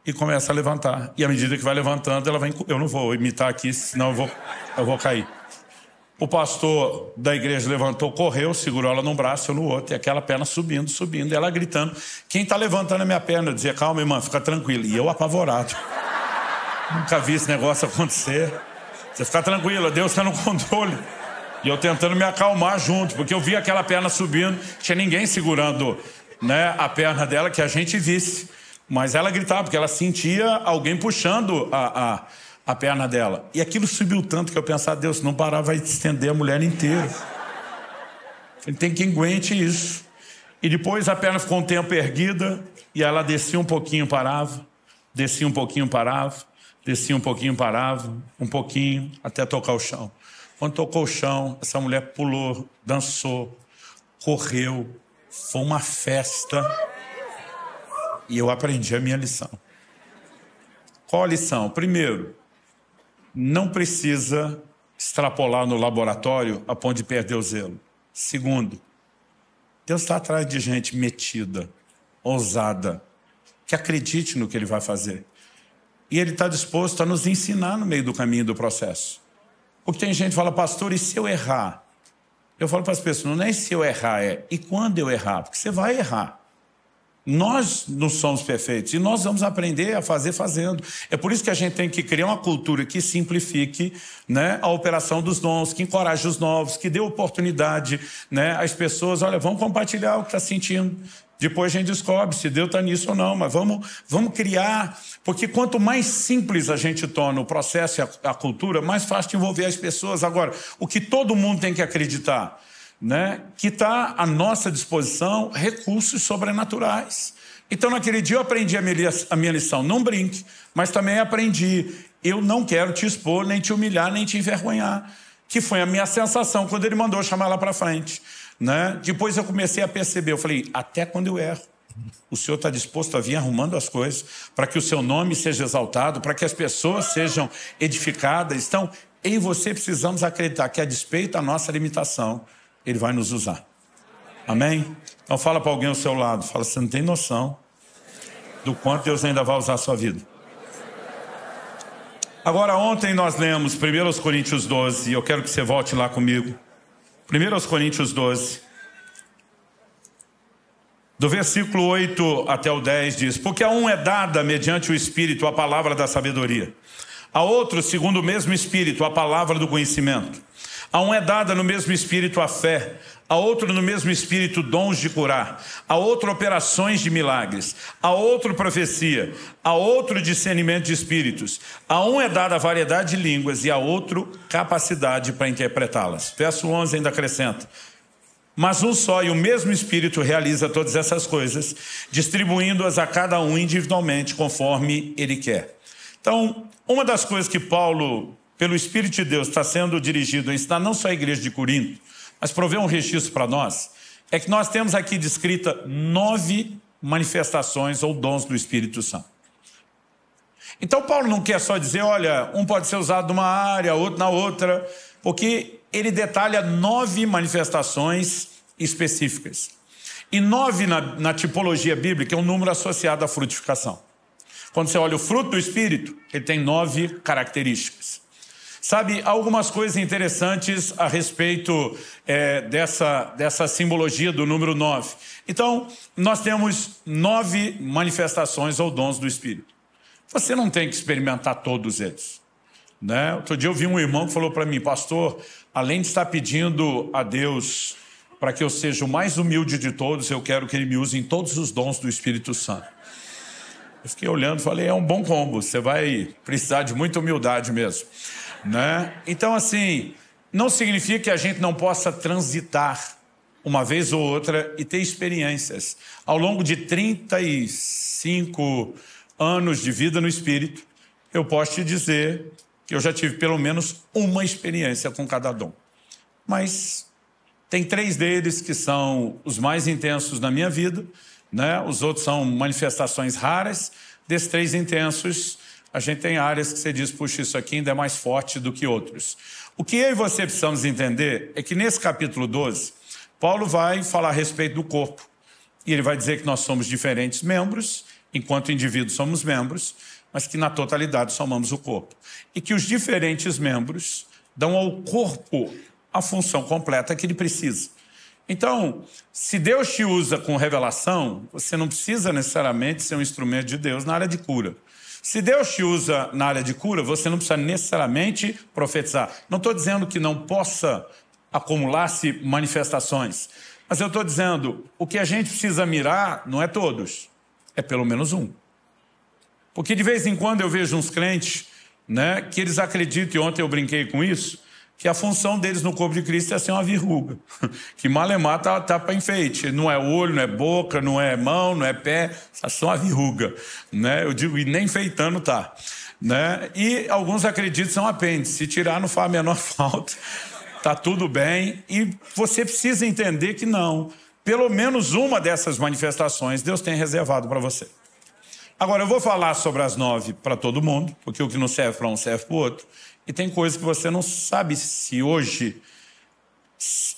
Speaker 1: e começa a levantar. E à medida que vai levantando, ela vai... Eu não vou imitar aqui, senão eu vou cair. O pastor da igreja levantou, correu, segurou ela num braço, eu no outro, e aquela perna subindo, e ela gritando, quem está levantando a minha perna? Eu dizia, calma, irmã, fica tranquila. E eu apavorado. Nunca vi esse negócio acontecer. Você fica tranquila, Deus está no controle. E eu tentando me acalmar junto, porque eu vi aquela perna subindo, tinha ninguém segurando, né, a perna dela que a gente visse. Mas ela gritava, porque ela sentia alguém puxando a perna dela. E aquilo subiu tanto que eu pensava, Deus, se não parar, vai estender a mulher inteira. Ele tem quem aguente isso. E depois a perna ficou um tempo erguida, e ela descia um pouquinho, parava, descia um pouquinho, parava, descia um pouquinho, parava, um pouquinho, até tocar o chão. Quando tocou o chão, essa mulher pulou, dançou, correu, foi uma festa. E eu aprendi a minha lição. Qual a lição? Primeiro, não precisa extrapolar no laboratório a ponto de perder o zelo. Segundo, Deus está atrás de gente metida, ousada, que acredite no que Ele vai fazer. E Ele está disposto a nos ensinar no meio do caminho do processo. Porque tem gente que fala, pastor, e se eu errar? Eu falo para as pessoas, não é se eu errar, é e quando eu errar? Porque você vai errar. Nós não somos perfeitos e nós vamos aprender a fazer fazendo. É por isso que a gente tem que criar uma cultura que simplifique, né, a operação dos dons, que encoraje os novos, que dê oportunidade, né, às pessoas, olha, vamos compartilhar o que está sentindo. Depois a gente descobre se Deus está nisso ou não, mas vamos criar, porque quanto mais simples a gente torna o processo e a cultura, mais fácil de envolver as pessoas. Agora, o que todo mundo tem que acreditar, né, que está à nossa disposição recursos sobrenaturais. Então, naquele dia eu aprendi a minha lição, não brinque, mas também aprendi, eu não quero te expor, nem te humilhar, nem te envergonhar, que foi a minha sensação quando ele mandou chamar lá para frente, né? Depois eu comecei a perceber, eu falei, até quando eu erro, o Senhor está disposto a vir arrumando as coisas para que o seu nome seja exaltado, para que as pessoas sejam edificadas. Então, eu e você precisamos acreditar que, a despeito da nossa limitação, Ele vai nos usar. Amém? Então fala para alguém ao seu lado, fala, você não tem noção do quanto Deus ainda vai usar a sua vida. Agora, ontem nós lemos 1 Coríntios 12, e eu quero que você volte lá comigo. 1 Coríntios 12, do versículo 8 até o 10 diz, porque a um é dada mediante o Espírito a palavra da sabedoria, a outro, segundo o mesmo Espírito, a palavra do conhecimento. A um é dada no mesmo Espírito a fé, a outro no mesmo Espírito dons de curar, a outro operações de milagres, a outro profecia, a outro discernimento de espíritos. A um é dada a variedade de línguas e a outro capacidade para interpretá-las. Verso 11 ainda acrescenta, mas um só e o mesmo Espírito realiza todas essas coisas, distribuindo-as a cada um individualmente conforme Ele quer. Então, uma das coisas que Paulo, pelo Espírito de Deus, está sendo dirigido a ensinar não só a igreja de Corinto, mas prover um registro para nós, é que nós temos aqui descrita 9 manifestações ou dons do Espírito Santo. Então Paulo não quer só dizer, olha, um pode ser usado numa área, outro na outra, porque ele detalha 9 manifestações específicas. E 9 na tipologia bíblica é um número associado à frutificação. Quando você olha o fruto do Espírito, ele tem 9 características. Sabe, algumas coisas interessantes a respeito dessa simbologia do número 9. Então, nós temos 9 manifestações ou dons do Espírito. Você não tem que experimentar todos eles, né? Outro dia eu vi um irmão que falou para mim, pastor, além de estar pedindo a Deus para que eu seja o mais humilde de todos, eu quero que Ele me use em todos os dons do Espírito Santo. Eu fiquei olhando e falei, é um bom combo, você vai precisar de muita humildade mesmo. Né? Então, assim, não significa que a gente não possa transitar uma vez ou outra e ter experiências. Ao longo de 35 anos de vida no Espírito, eu posso te dizer que eu já tive pelo menos uma experiência com cada dom. Mas tem 3 deles que são os mais intensos na minha vida, né? Os outros são manifestações raras. Desses 3 intensos, a gente tem áreas que você diz, puxa, isso aqui ainda é mais forte do que outros. O que eu e você precisamos entender é que nesse capítulo 12, Paulo vai falar a respeito do corpo. E ele vai dizer que nós somos diferentes membros, enquanto indivíduos somos membros, mas que na totalidade somamos o corpo. E que os diferentes membros dão ao corpo a função completa que ele precisa. Então, se Deus te usa com revelação, você não precisa necessariamente ser um instrumento de Deus na área de cura. Se Deus te usa na área de cura, você não precisa necessariamente profetizar. Não estou dizendo que não possa acumular-se manifestações, mas eu estou dizendo, o que a gente precisa mirar não é todos, é pelo menos um. Porque de vez em quando eu vejo uns crentes, né, que eles acreditam, e ontem eu brinquei com isso, que a função deles no corpo de Cristo é ser uma verruga, que malemar tá para enfeite, não é olho, não é boca, não é mão, não é pé, é só uma verruga, né? Eu digo, e nem enfeitando tá, né? E alguns acreditam que são apêndice, se tirar não faz a menor falta, tá tudo bem, e você precisa entender que não, pelo menos uma dessas manifestações Deus tem reservado para você. Agora eu vou falar sobre as 9 para todo mundo, porque o que não serve para um serve para o outro. E tem coisa que você não sabe se hoje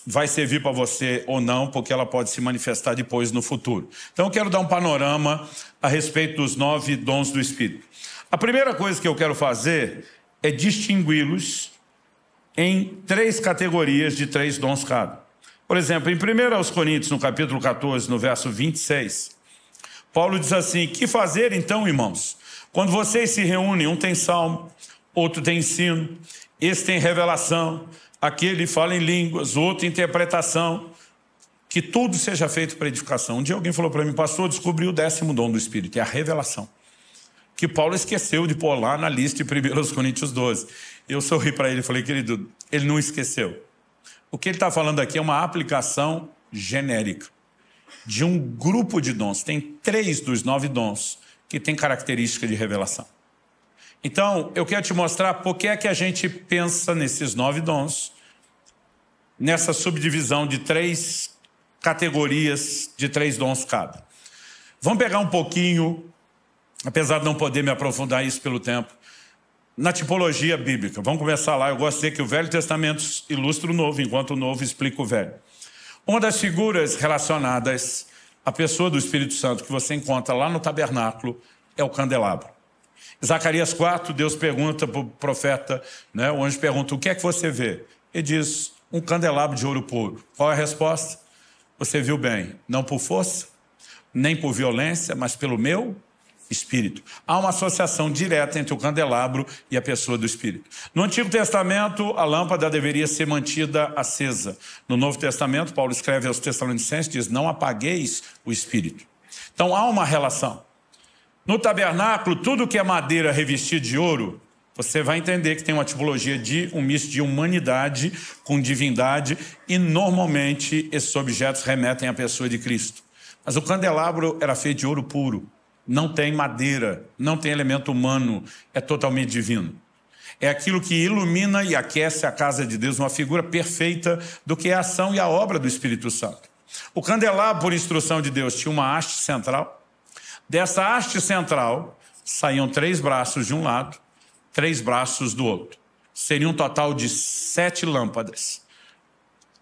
Speaker 1: vai servir para você ou não, porque ela pode se manifestar depois no futuro. Então eu quero dar um panorama a respeito dos 9 dons do Espírito. A primeira coisa que eu quero fazer é distingui-los em 3 categorias de 3 dons cada. Por exemplo, em 1 Coríntios, no capítulo 14, no verso 26, Paulo diz assim, que fazer então, irmãos? Quando vocês se reúnem, um tem salmo, outro tem ensino, esse tem revelação, aquele fala em línguas, outro interpretação. que tudo seja feito para edificação. Um dia alguém falou para mim, pastor, descobri o 10º dom do Espírito, é a revelação, que Paulo esqueceu de pôr lá na lista de 1 Coríntios 12. Eu sorri para ele e falei, querido, ele não esqueceu. O que ele está falando aqui é uma aplicação genérica de um grupo de dons. Tem 3 dos 9 dons que tem característica de revelação. Então, eu quero te mostrar por que é que a gente pensa nesses 9 dons, nessa subdivisão de 3 categorias de 3 dons cada. Vamos pegar um pouquinho, apesar de não poder me aprofundar isso pelo tempo, na tipologia bíblica. Vamos começar lá. Eu gosto de dizer que o Velho Testamento ilustra o Novo, enquanto o Novo explica o Velho. Uma das figuras relacionadas à pessoa do Espírito Santo que você encontra lá no tabernáculo é o candelabro. Em Zacarias 4, Deus pergunta para o profeta, né, o anjo pergunta, o que é que você vê? Ele diz, um candelabro de ouro puro. Qual é a resposta? Você viu bem, não por força, nem por violência, mas pelo meu Espírito. Há uma associação direta entre o candelabro e a pessoa do Espírito. No Antigo Testamento, a lâmpada deveria ser mantida acesa. No Novo Testamento, Paulo escreve aos Tessalonicenses, diz, não apagueis o Espírito. Então, há uma relação. No tabernáculo, tudo que é madeira revestida de ouro, você vai entender que tem uma tipologia de um misto de humanidade com divindade e, normalmente, esses objetos remetem à pessoa de Cristo. Mas o candelabro era feito de ouro puro. Não tem madeira, não tem elemento humano, é totalmente divino. É aquilo que ilumina e aquece a casa de Deus, uma figura perfeita do que é a ação e a obra do Espírito Santo. O candelabro, por instrução de Deus, tinha uma haste central. Dessa haste central, saíam 3 braços de um lado, 3 braços do outro. Seria um total de 7 lâmpadas.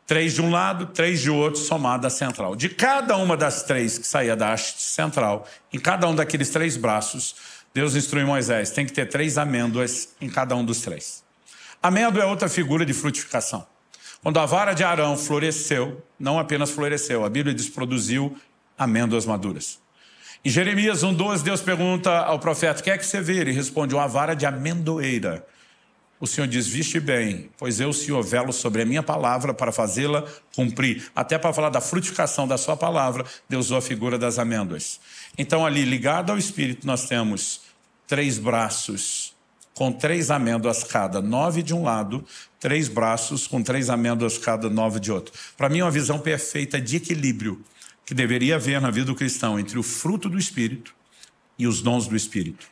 Speaker 1: 3 de um lado, 3 de outro, somado à central. De cada uma das 3 que saía da haste central, em cada um daqueles 3 braços, Deus instruiu Moisés, tem que ter 3 amêndoas em cada um dos 3. Amêndoa é outra figura de frutificação. Quando a vara de Arão floresceu, não apenas floresceu, a Bíblia diz produziu amêndoas maduras. Em Jeremias 1,12, Deus pergunta ao profeta, o que é que você vê? Ele responde, uma vara de amendoeira. O Senhor diz, viste bem, pois eu, Senhor, velo sobre a minha palavra para fazê-la cumprir. Até para falar da frutificação da sua palavra, Deus usou a figura das amêndoas. Então, ali, ligado ao Espírito, nós temos 3 braços com 3 amêndoas cada, 9 de um lado, 3 braços com 3 amêndoas cada, 9 de outro. Para mim, é uma visão perfeita de equilíbrio que deveria haver na vida do cristão entre o fruto do Espírito e os dons do Espírito.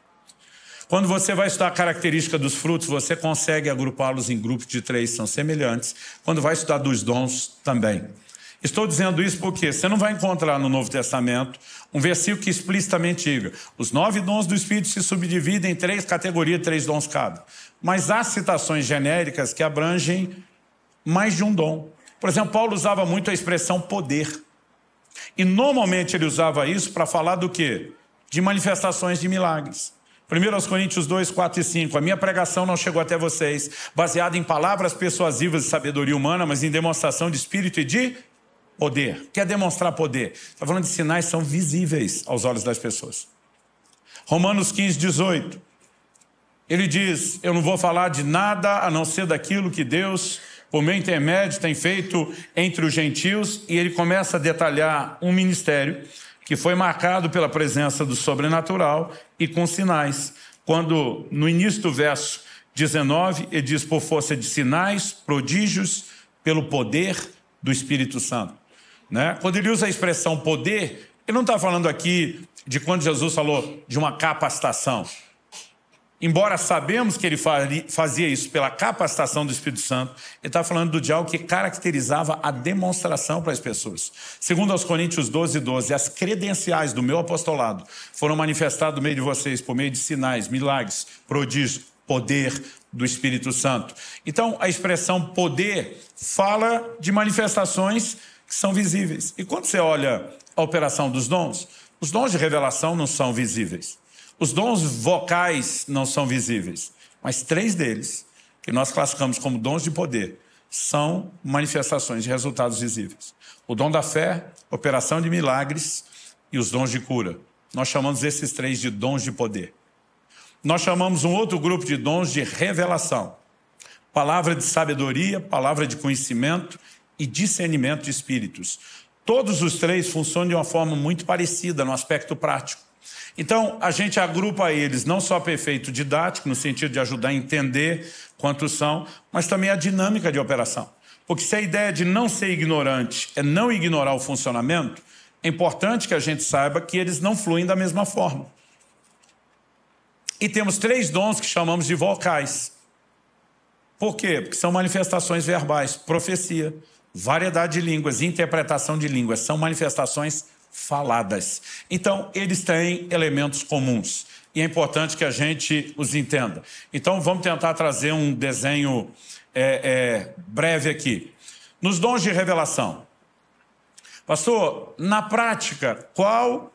Speaker 1: Quando você vai estudar a característica dos frutos, você consegue agrupá-los em grupos de 3, são semelhantes. Quando vai estudar dos dons, também. Estou dizendo isso porque você não vai encontrar no Novo Testamento um versículo que explicitamente diga os 9 dons do Espírito se subdividem em 3 categorias, 3 dons cada. Mas há citações genéricas que abrangem mais de um dom. Por exemplo, Paulo usava muito a expressão poder. E normalmente ele usava isso para falar do quê? De manifestações de milagres. 1 Coríntios 2, 4 e 5. A minha pregação não chegou até vocês, baseada em palavras persuasivas de sabedoria humana, mas em demonstração de espírito e de poder. Quer demonstrar poder? Está falando de sinais que são visíveis aos olhos das pessoas. Romanos 15, 18. Ele diz, eu não vou falar de nada a não ser daquilo que Deus, por meio intermédio, tem feito entre os gentios. E ele começa a detalhar um ministério que foi marcado pela presença do sobrenatural e com sinais. Quando, no início do verso 19, ele diz, por força de sinais, prodígios, pelo poder do Espírito Santo. Né? Quando ele usa a expressão poder, ele não está falando aqui de quando Jesus falou de uma capacitação. Embora sabemos que ele fazia isso pela capacitação do Espírito Santo, ele está falando de algo que caracterizava a demonstração para as pessoas. Segundo aos Coríntios 12, 12, as credenciais do meu apostolado foram manifestadas no meio de vocês por meio de sinais, milagres, prodígios, poder do Espírito Santo. Então, a expressão poder fala de manifestações que são visíveis. E quando você olha a operação dos dons, os dons de revelação não são visíveis. Os dons vocais não são visíveis, mas 3 deles, que nós classificamos como dons de poder, são manifestações de resultados visíveis. O dom da fé, operação de milagres e os dons de cura. Nós chamamos esses 3 de dons de poder. Nós chamamos um outro grupo de dons de revelação. Palavra de sabedoria, palavra de conhecimento e discernimento de espíritos. Todos os três funcionam de uma forma muito parecida no aspecto prático. Então, a gente agrupa eles não só para efeito didático, no sentido de ajudar a entender quantos são, mas também a dinâmica de operação. Porque se a ideia de não ser ignorante é não ignorar o funcionamento, é importante que a gente saiba que eles não fluem da mesma forma. E temos 3 dons que chamamos de vocais. Por quê? Porque são manifestações verbais, profecia, variedade de línguas, interpretação de línguas, são manifestações faladas. Então, eles têm elementos comuns e é importante que a gente os entenda. Então, vamos tentar trazer um desenho breve aqui. Nos dons de revelação. Pastor, na prática, qual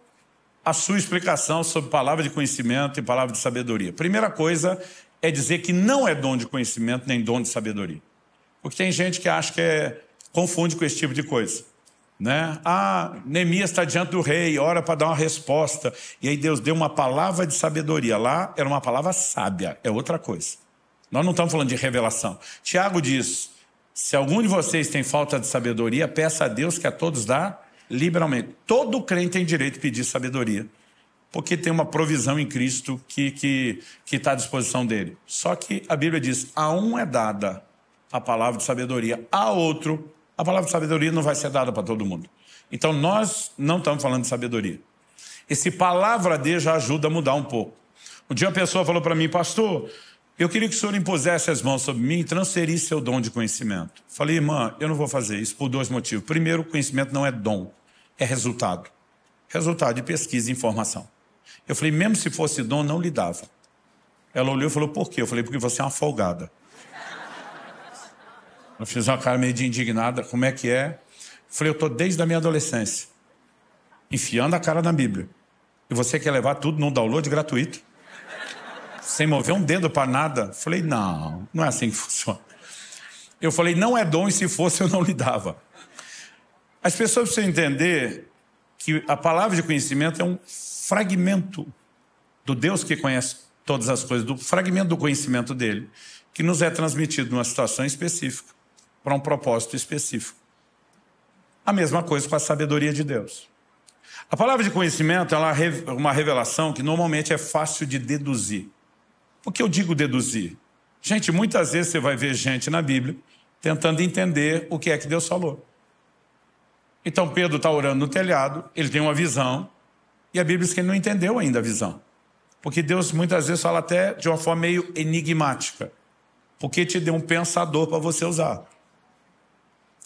Speaker 1: a sua explicação sobre palavra de conhecimento e palavra de sabedoria? Primeira coisa é dizer que não é dom de conhecimento nem dom de sabedoria. Porque tem gente que acha que confunde com esse tipo de coisa. Né? Neemias está diante do rei, ora para dar uma resposta. E aí Deus deu uma palavra de sabedoria. Lá era uma palavra sábia, é outra coisa. Nós não estamos falando de revelação. Tiago diz, se algum de vocês tem falta de sabedoria, peça a Deus que a todos dá liberalmente. Todo crente tem direito de pedir sabedoria. Porque tem uma provisão em Cristo que está à disposição dele. Só que a Bíblia diz, a um é dada a palavra de sabedoria, a outro, a palavra de sabedoria não vai ser dada para todo mundo. Então nós não estamos falando de sabedoria. Esse palavra de já ajuda a mudar um pouco. Um dia uma pessoa falou para mim, pastor, eu queria que o senhor impusesse as mãos sobre mim e transferisse seu dom de conhecimento. Falei, irmã, eu não vou fazer isso por 2 motivos. Primeiro, conhecimento não é dom, é resultado. Resultado de pesquisa e informação. Eu falei, mesmo se fosse dom, não lhe dava. Ela olhou e falou, por quê? Eu falei, porque você é uma folgada. Eu fiz uma cara meio de indignada, como é que é? Eu falei, eu estou desde a minha adolescência, enfiando a cara na Bíblia. E você quer levar tudo num download gratuito? Sem mover um dedo para nada? Eu falei, não é assim que funciona. Eu falei, não é dom e se fosse eu não lhe dava. As pessoas precisam entender que a palavra de conhecimento é um fragmento do Deus que conhece todas as coisas, do fragmento do conhecimento dele, que nos é transmitido numa situação específica, para um propósito específico. A mesma coisa com a sabedoria de Deus. A palavra de conhecimento ela é uma revelação que normalmente é fácil de deduzir. Por que eu digo deduzir? Gente, muitas vezes você vai ver gente na Bíblia tentando entender o que é que Deus falou. Então Pedro está orando no telhado, ele tem uma visão, e a Bíblia diz que ele não entendeu ainda a visão. Porque Deus muitas vezes fala até de uma forma meio enigmática. Porque te deu um pensador para você usar.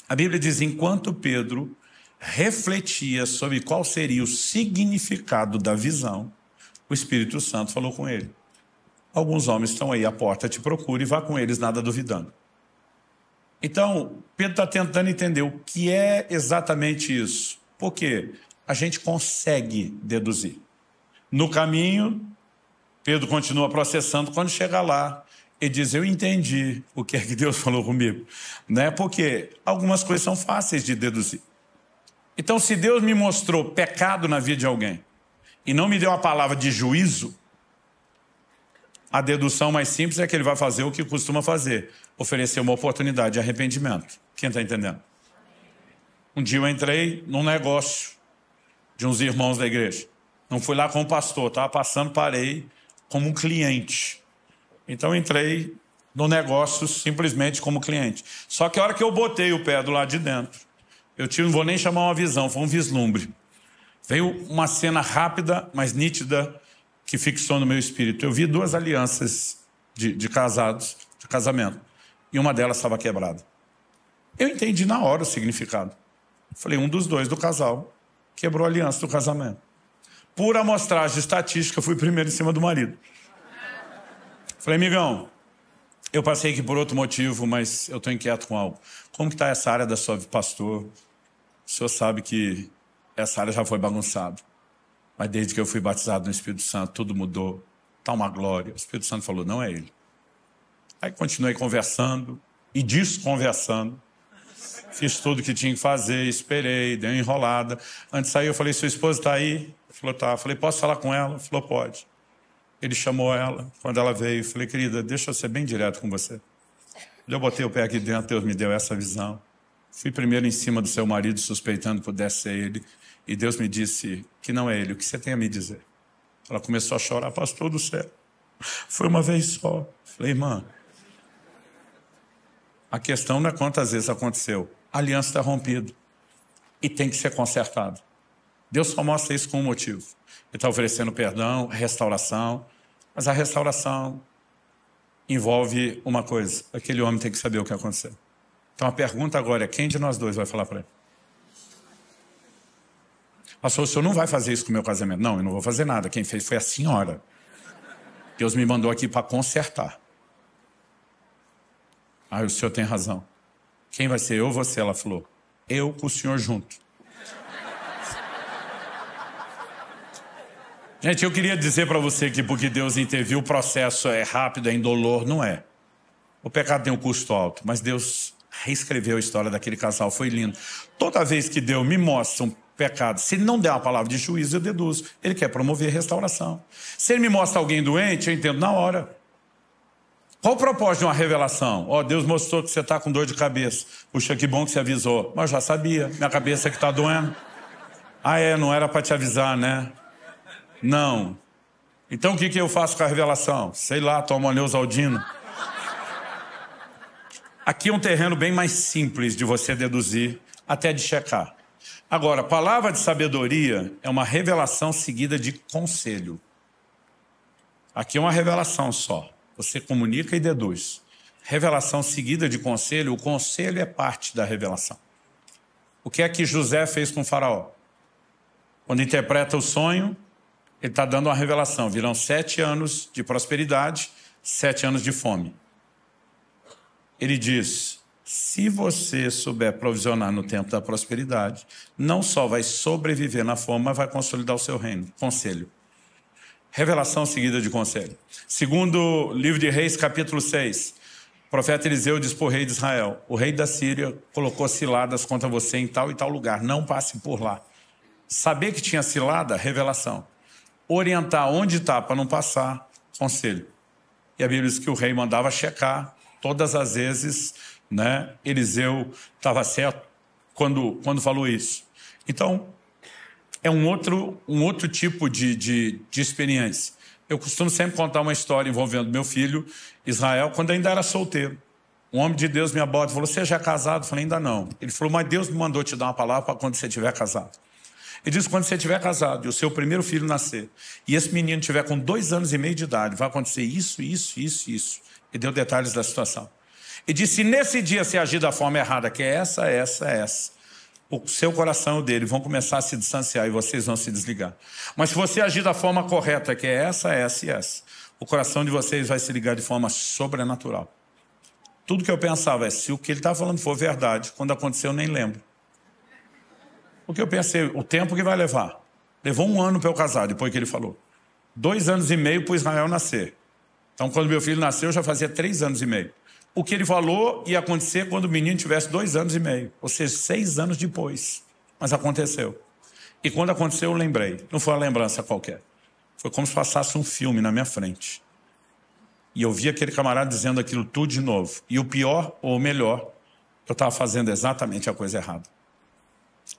Speaker 1: A Bíblia diz, enquanto Pedro refletia sobre qual seria o significado da visão, o Espírito Santo falou com ele. Alguns homens estão aí à porta, te procura e vá com eles, nada duvidando. Então, Pedro está tentando entender o que é exatamente isso. Por quê? A gente consegue deduzir. No caminho, Pedro continua processando. Quando chega lá, ele diz, eu entendi o que é que Deus falou comigo. Né? Porque algumas coisas são fáceis de deduzir. Então, se Deus me mostrou pecado na vida de alguém e não me deu a palavra de juízo, a dedução mais simples é que ele vai fazer o que costuma fazer, oferecer uma oportunidade de arrependimento. Quem está entendendo? Um dia eu entrei num negócio de uns irmãos da igreja. Não fui lá como pastor, estava passando, parei como um cliente. Então eu entrei no negócio simplesmente como cliente. Só que a hora que eu botei o pé do lado de dentro, não vou nem chamar uma visão, foi um vislumbre. Veio uma cena rápida, mas nítida, que fixou no meu espírito. Eu vi 2 alianças de casados, de casamento, e uma delas estava quebrada. Eu entendi na hora o significado. Falei, um dos 2 do casal quebrou a aliança do casamento. Por amostragem estatística, eu fui primeiro em cima do marido. Falei, amigão, eu passei aqui por outro motivo, mas eu estou inquieto com algo. Como que está essa área da sua vida, pastor? O senhor sabe que essa área já foi bagunçada. Mas desde que eu fui batizado no Espírito Santo, tudo mudou. Está uma glória. O Espírito Santo falou, não é ele. Aí continuei conversando e desconversando. Fiz tudo o que tinha que fazer, esperei, dei uma enrolada. Antes de sair, eu falei, sua esposa está aí? Ele falou, tá. Eu falei, posso falar com ela? Ele falou, pode. Ele chamou ela, quando ela veio, eu falei, querida, deixa eu ser bem direto com você. Eu botei o pé aqui dentro, Deus me deu essa visão. Fui primeiro em cima do seu marido, suspeitando que pudesse ser ele. E Deus me disse que não é ele. O que você tem a me dizer? Ela começou a chorar. Pastor do céu, foi uma vez só. Falei, irmã, a questão não é quantas vezes aconteceu. A aliança está rompida e tem que ser consertada. Deus só mostra isso com um motivo. Ele está oferecendo perdão, restauração, mas a restauração envolve uma coisa. Aquele homem tem que saber o que aconteceu. Então a pergunta agora é, quem de nós dois vai falar para ele? Pastor, o senhor não vai fazer isso com o meu casamento? Não, eu não vou fazer nada. Quem fez foi a senhora. Deus me mandou aqui para consertar. O senhor tem razão. Quem vai ser eu ou você? Ela falou. Eu com o senhor junto. Gente, eu queria dizer para você que porque Deus interviu, o processo é rápido, é indolor. Não é. O pecado tem um custo alto, mas Deus reescreveu a história daquele casal. Foi lindo. Toda vez que Deus me mostra um pecado, se ele não der uma palavra de juízo, eu deduzo. Ele quer promover restauração. Se ele me mostra alguém doente, eu entendo na hora. Qual o propósito de uma revelação? Deus mostrou que você está com dor de cabeça. Puxa, que bom que você avisou. Mas eu já sabia. Minha cabeça que está doendo. Não era para te avisar, né? Não. Então o que eu faço com a revelação? Sei lá, tomo uma Neosaldina. Aqui é um terreno bem mais simples de você deduzir, até de checar. Agora, palavra de sabedoria é uma revelação seguida de conselho. Aqui é uma revelação só. Você comunica e deduz. Revelação seguida de conselho, o conselho é parte da revelação. O que é que José fez com o faraó? Quando interpreta o sonho, ele está dando uma revelação. Virão 7 anos de prosperidade, 7 anos de fome. Ele diz, se você souber provisionar no tempo da prosperidade, não só vai sobreviver na fome, mas vai consolidar o seu reino. Conselho. Revelação seguida de conselho. Segundo livro de Reis, capítulo 6. O profeta Eliseu diz para o rei de Israel, o rei da Síria colocou ciladas contra você em tal e tal lugar, não passe por lá. Saber que tinha cilada, revelação. Orientar onde está para não passar, conselho. E a Bíblia diz que o rei mandava checar todas as vezes, né? Eliseu estava certo quando falou isso. Então, é um outro tipo de experiência. Eu costumo sempre contar uma história envolvendo meu filho, Israel, quando ainda era solteiro. Um homem de Deus me aborda e falou, você já é casado? Eu falei, ainda não. Ele falou, mas Deus me mandou te dar uma palavra para quando você estiver casado. Ele disse, quando você estiver casado e o seu primeiro filho nascer, e esse menino estiver com 2 anos e meio de idade, vai acontecer isso. E deu detalhes da situação. E disse, se nesse dia você agir da forma errada, que é essa, o seu coração e o dele vão começar a se distanciar e vocês vão se desligar. Mas se você agir da forma correta, que é essa, o coração de vocês vai se ligar de forma sobrenatural. Tudo que eu pensava é, se o que ele está falando for verdade, quando aconteceu eu nem lembro. O que eu pensei, o tempo que vai levar. Levou 1 ano para eu casar, depois que ele falou. 2 anos e meio para o Israel nascer. Então, quando meu filho nasceu, eu já fazia 3 anos e meio. O que ele falou ia acontecer quando o menino tivesse 2 anos e meio. Ou seja, 6 anos depois. Mas aconteceu. E quando aconteceu, eu lembrei. Não foi uma lembrança qualquer. Foi como se passasse um filme na minha frente. E eu vi aquele camarada dizendo aquilo tudo de novo. E o pior, ou o melhor, eu estava fazendo exatamente a coisa errada.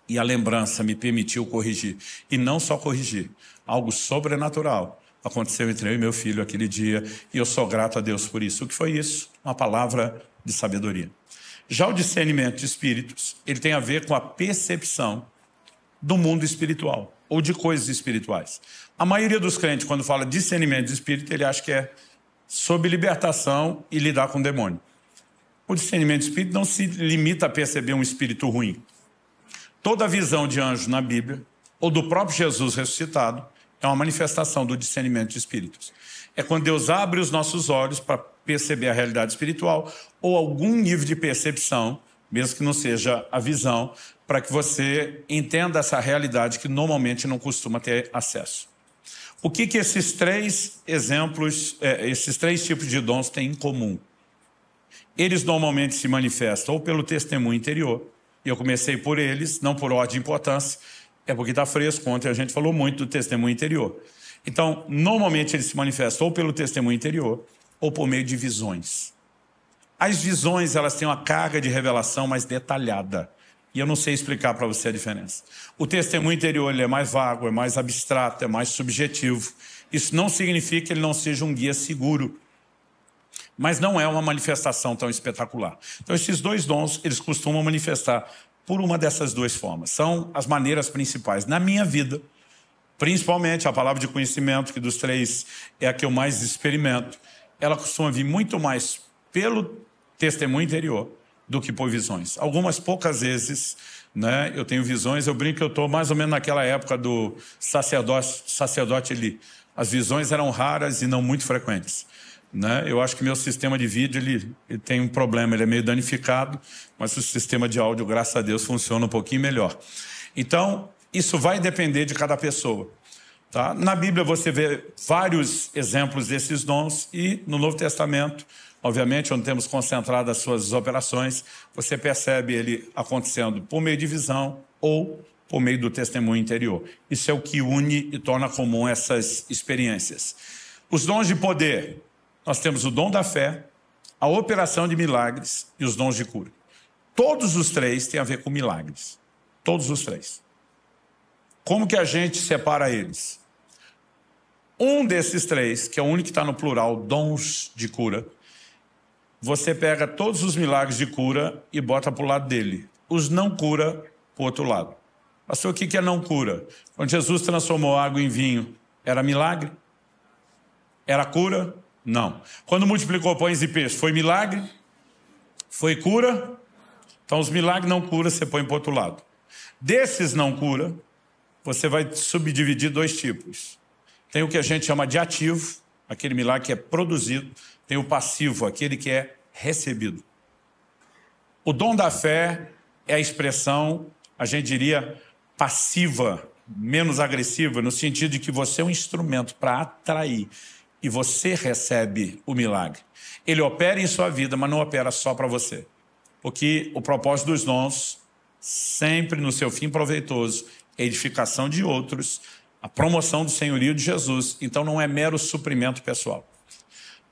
Speaker 1: E a lembrança me permitiu corrigir. E não só corrigir. Algo sobrenatural aconteceu entre eu e meu filho aquele dia. E eu sou grato a Deus por isso. O que foi isso? Uma palavra de sabedoria. Já o discernimento de espíritos, ele tem a ver com a percepção do mundo espiritual. Ou de coisas espirituais. A maioria dos crentes, quando fala discernimento de espírito, ele acha que é sobre libertação e lidar com o demônio. O discernimento de espírito não se limita a perceber um espírito ruim. Toda visão de anjo na Bíblia, ou do próprio Jesus ressuscitado, é uma manifestação do discernimento de espíritos. É quando Deus abre os nossos olhos para perceber a realidade espiritual, ou algum nível de percepção, mesmo que não seja a visão, para que você entenda essa realidade que normalmente não costuma ter acesso. O que esses 3 exemplos, esses 3 tipos de dons têm em comum? Eles normalmente se manifestam ou pelo testemunho interior, e eu comecei por eles, não por ordem de importância, é porque está fresco, ontem a gente falou muito do testemunho interior. Então, normalmente eles se manifestam ou pelo testemunho interior, ou por meio de visões. As visões, elas têm uma carga de revelação mais detalhada. E eu não sei explicar para você a diferença. O testemunho interior ele é mais vago, é mais abstrato, é mais subjetivo. Isso não significa que ele não seja um guia seguro. Mas não é uma manifestação tão espetacular. Então, esses dois dons, eles costumam manifestar por uma dessas duas formas. São as maneiras principais. Na minha vida, principalmente a palavra de conhecimento, que dos três é a que eu mais experimento, ela costuma vir muito mais pelo testemunho interior do que por visões. Algumas poucas vezes, né, eu tenho visões, eu brinco que eu estou mais ou menos naquela época do sacerdote Eli. As visões eram raras e não muito frequentes. Né? Eu acho que meu sistema de vídeo ele tem um problema, ele é meio danificado, mas o sistema de áudio, graças a Deus, funciona um pouquinho melhor. Então, isso vai depender de cada pessoa. Tá? Na Bíblia você vê vários exemplos desses dons e no Novo Testamento, obviamente, onde temos concentrado as suas operações, você percebe ele acontecendo por meio de visão ou por meio do testemunho interior. Isso é o que une e torna comum essas experiências. Os dons de poder, nós temos o dom da fé, a operação de milagres e os dons de cura. Todos os três têm a ver com milagres. Todos os três. Como que a gente separa eles? Um desses três, que é o único que está no plural, dons de cura, você pega todos os milagres de cura e bota para o lado dele. Os não cura, para o outro lado. Pastor, o que é não cura? Quando Jesus transformou água em vinho, era milagre? Era cura? Não. Quando multiplicou pães e peixes, foi milagre? Foi cura? Então, os milagres não cura, você põe para o outro lado. Desses não cura, você vai subdividir dois tipos. Tem o que a gente chama de ativo, aquele milagre que é produzido. Tem o passivo, aquele que é recebido. O dom da fé é a expressão, a gente diria, passiva, menos agressiva, no sentido de que você é um instrumento para atrair e você recebe o milagre. Ele opera em sua vida, mas não opera só para você. Porque o propósito dos dons, sempre no seu fim proveitoso, é a edificação de outros, a promoção do senhorio de Jesus. Então não é mero suprimento pessoal.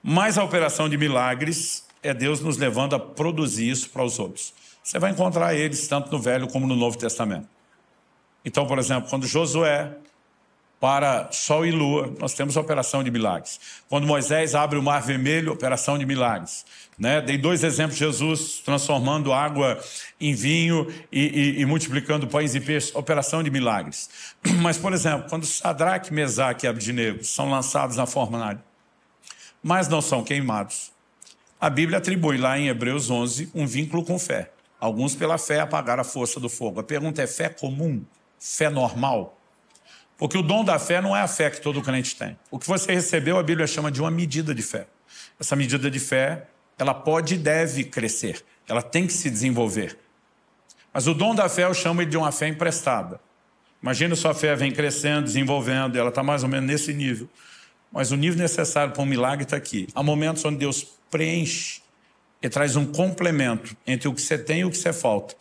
Speaker 1: Mas a operação de milagres é Deus nos levando a produzir isso para os outros. Você vai encontrar eles tanto no Velho como no Novo Testamento. Então, por exemplo, quando Josué para sol e lua, nós temos a operação de milagres. Quando Moisés abre o mar vermelho, operação de milagres. Né? Dei dois exemplos de Jesus transformando água em vinho e multiplicando pães e peixes, operação de milagres. Mas, por exemplo, quando Sadraque, Mesaque e Abdinego são lançados na fornalha, mas não são queimados, a Bíblia atribui lá em Hebreus 11 um vínculo com fé. Alguns pela fé apagaram a força do fogo. A pergunta é fé comum? Fé normal? Porque o dom da fé não é a fé que todo crente tem. O que você recebeu, a Bíblia chama de uma medida de fé. Essa medida de fé, ela pode e deve crescer. Ela tem que se desenvolver. Mas o dom da fé, eu chamo ele de uma fé emprestada. Imagina sua fé vem crescendo, desenvolvendo, ela está mais ou menos nesse nível. Mas o nível necessário para um milagre está aqui. Há momentos onde Deus preenche e traz um complemento entre o que você tem e o que você falta.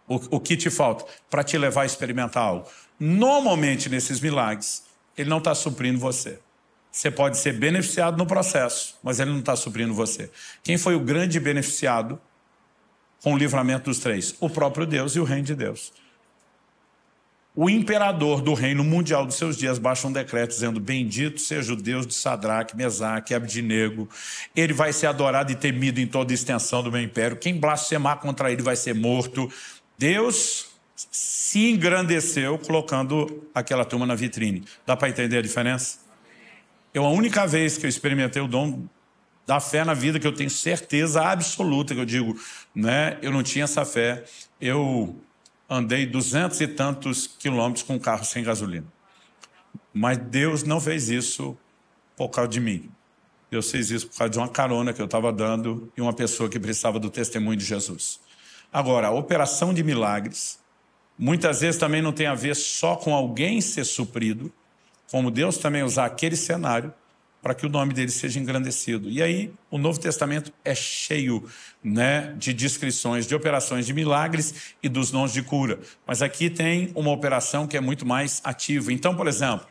Speaker 1: O que te falta para te levar a experimentar algo. Normalmente, nesses milagres, ele não está suprindo você. Você pode ser beneficiado no processo, mas ele não está suprindo você. Quem foi o grande beneficiado com o livramento dos três? O próprio Deus e o reino de Deus. O imperador do reino mundial dos seus dias baixa um decreto dizendo: bendito seja o Deus de Sadraque, Mesaque e Abdinego. Ele vai ser adorado e temido em toda a extensão do meu império. Quem blasfemar contra ele vai ser morto. Deus se engrandeceu colocando aquela turma na vitrine. Dá para entender a diferença? A única vez que eu experimentei o dom da fé na vida, que eu tenho certeza absoluta, que eu digo, né, eu não tinha essa fé, eu andei 200 e tantos quilômetros com um carro sem gasolina. Mas Deus não fez isso por causa de mim. Deus fez isso por causa de uma carona que eu estava dando e uma pessoa que precisava do testemunho de Jesus. Agora, a operação de milagres, muitas vezes também não tem a ver só com alguém ser suprido, como Deus também usar aquele cenário para que o nome dele seja engrandecido. E aí, o Novo Testamento é cheio, né, de descrições de operações de milagres e dos dons de cura. Mas aqui tem uma operação que é muito mais ativa. Então, por exemplo,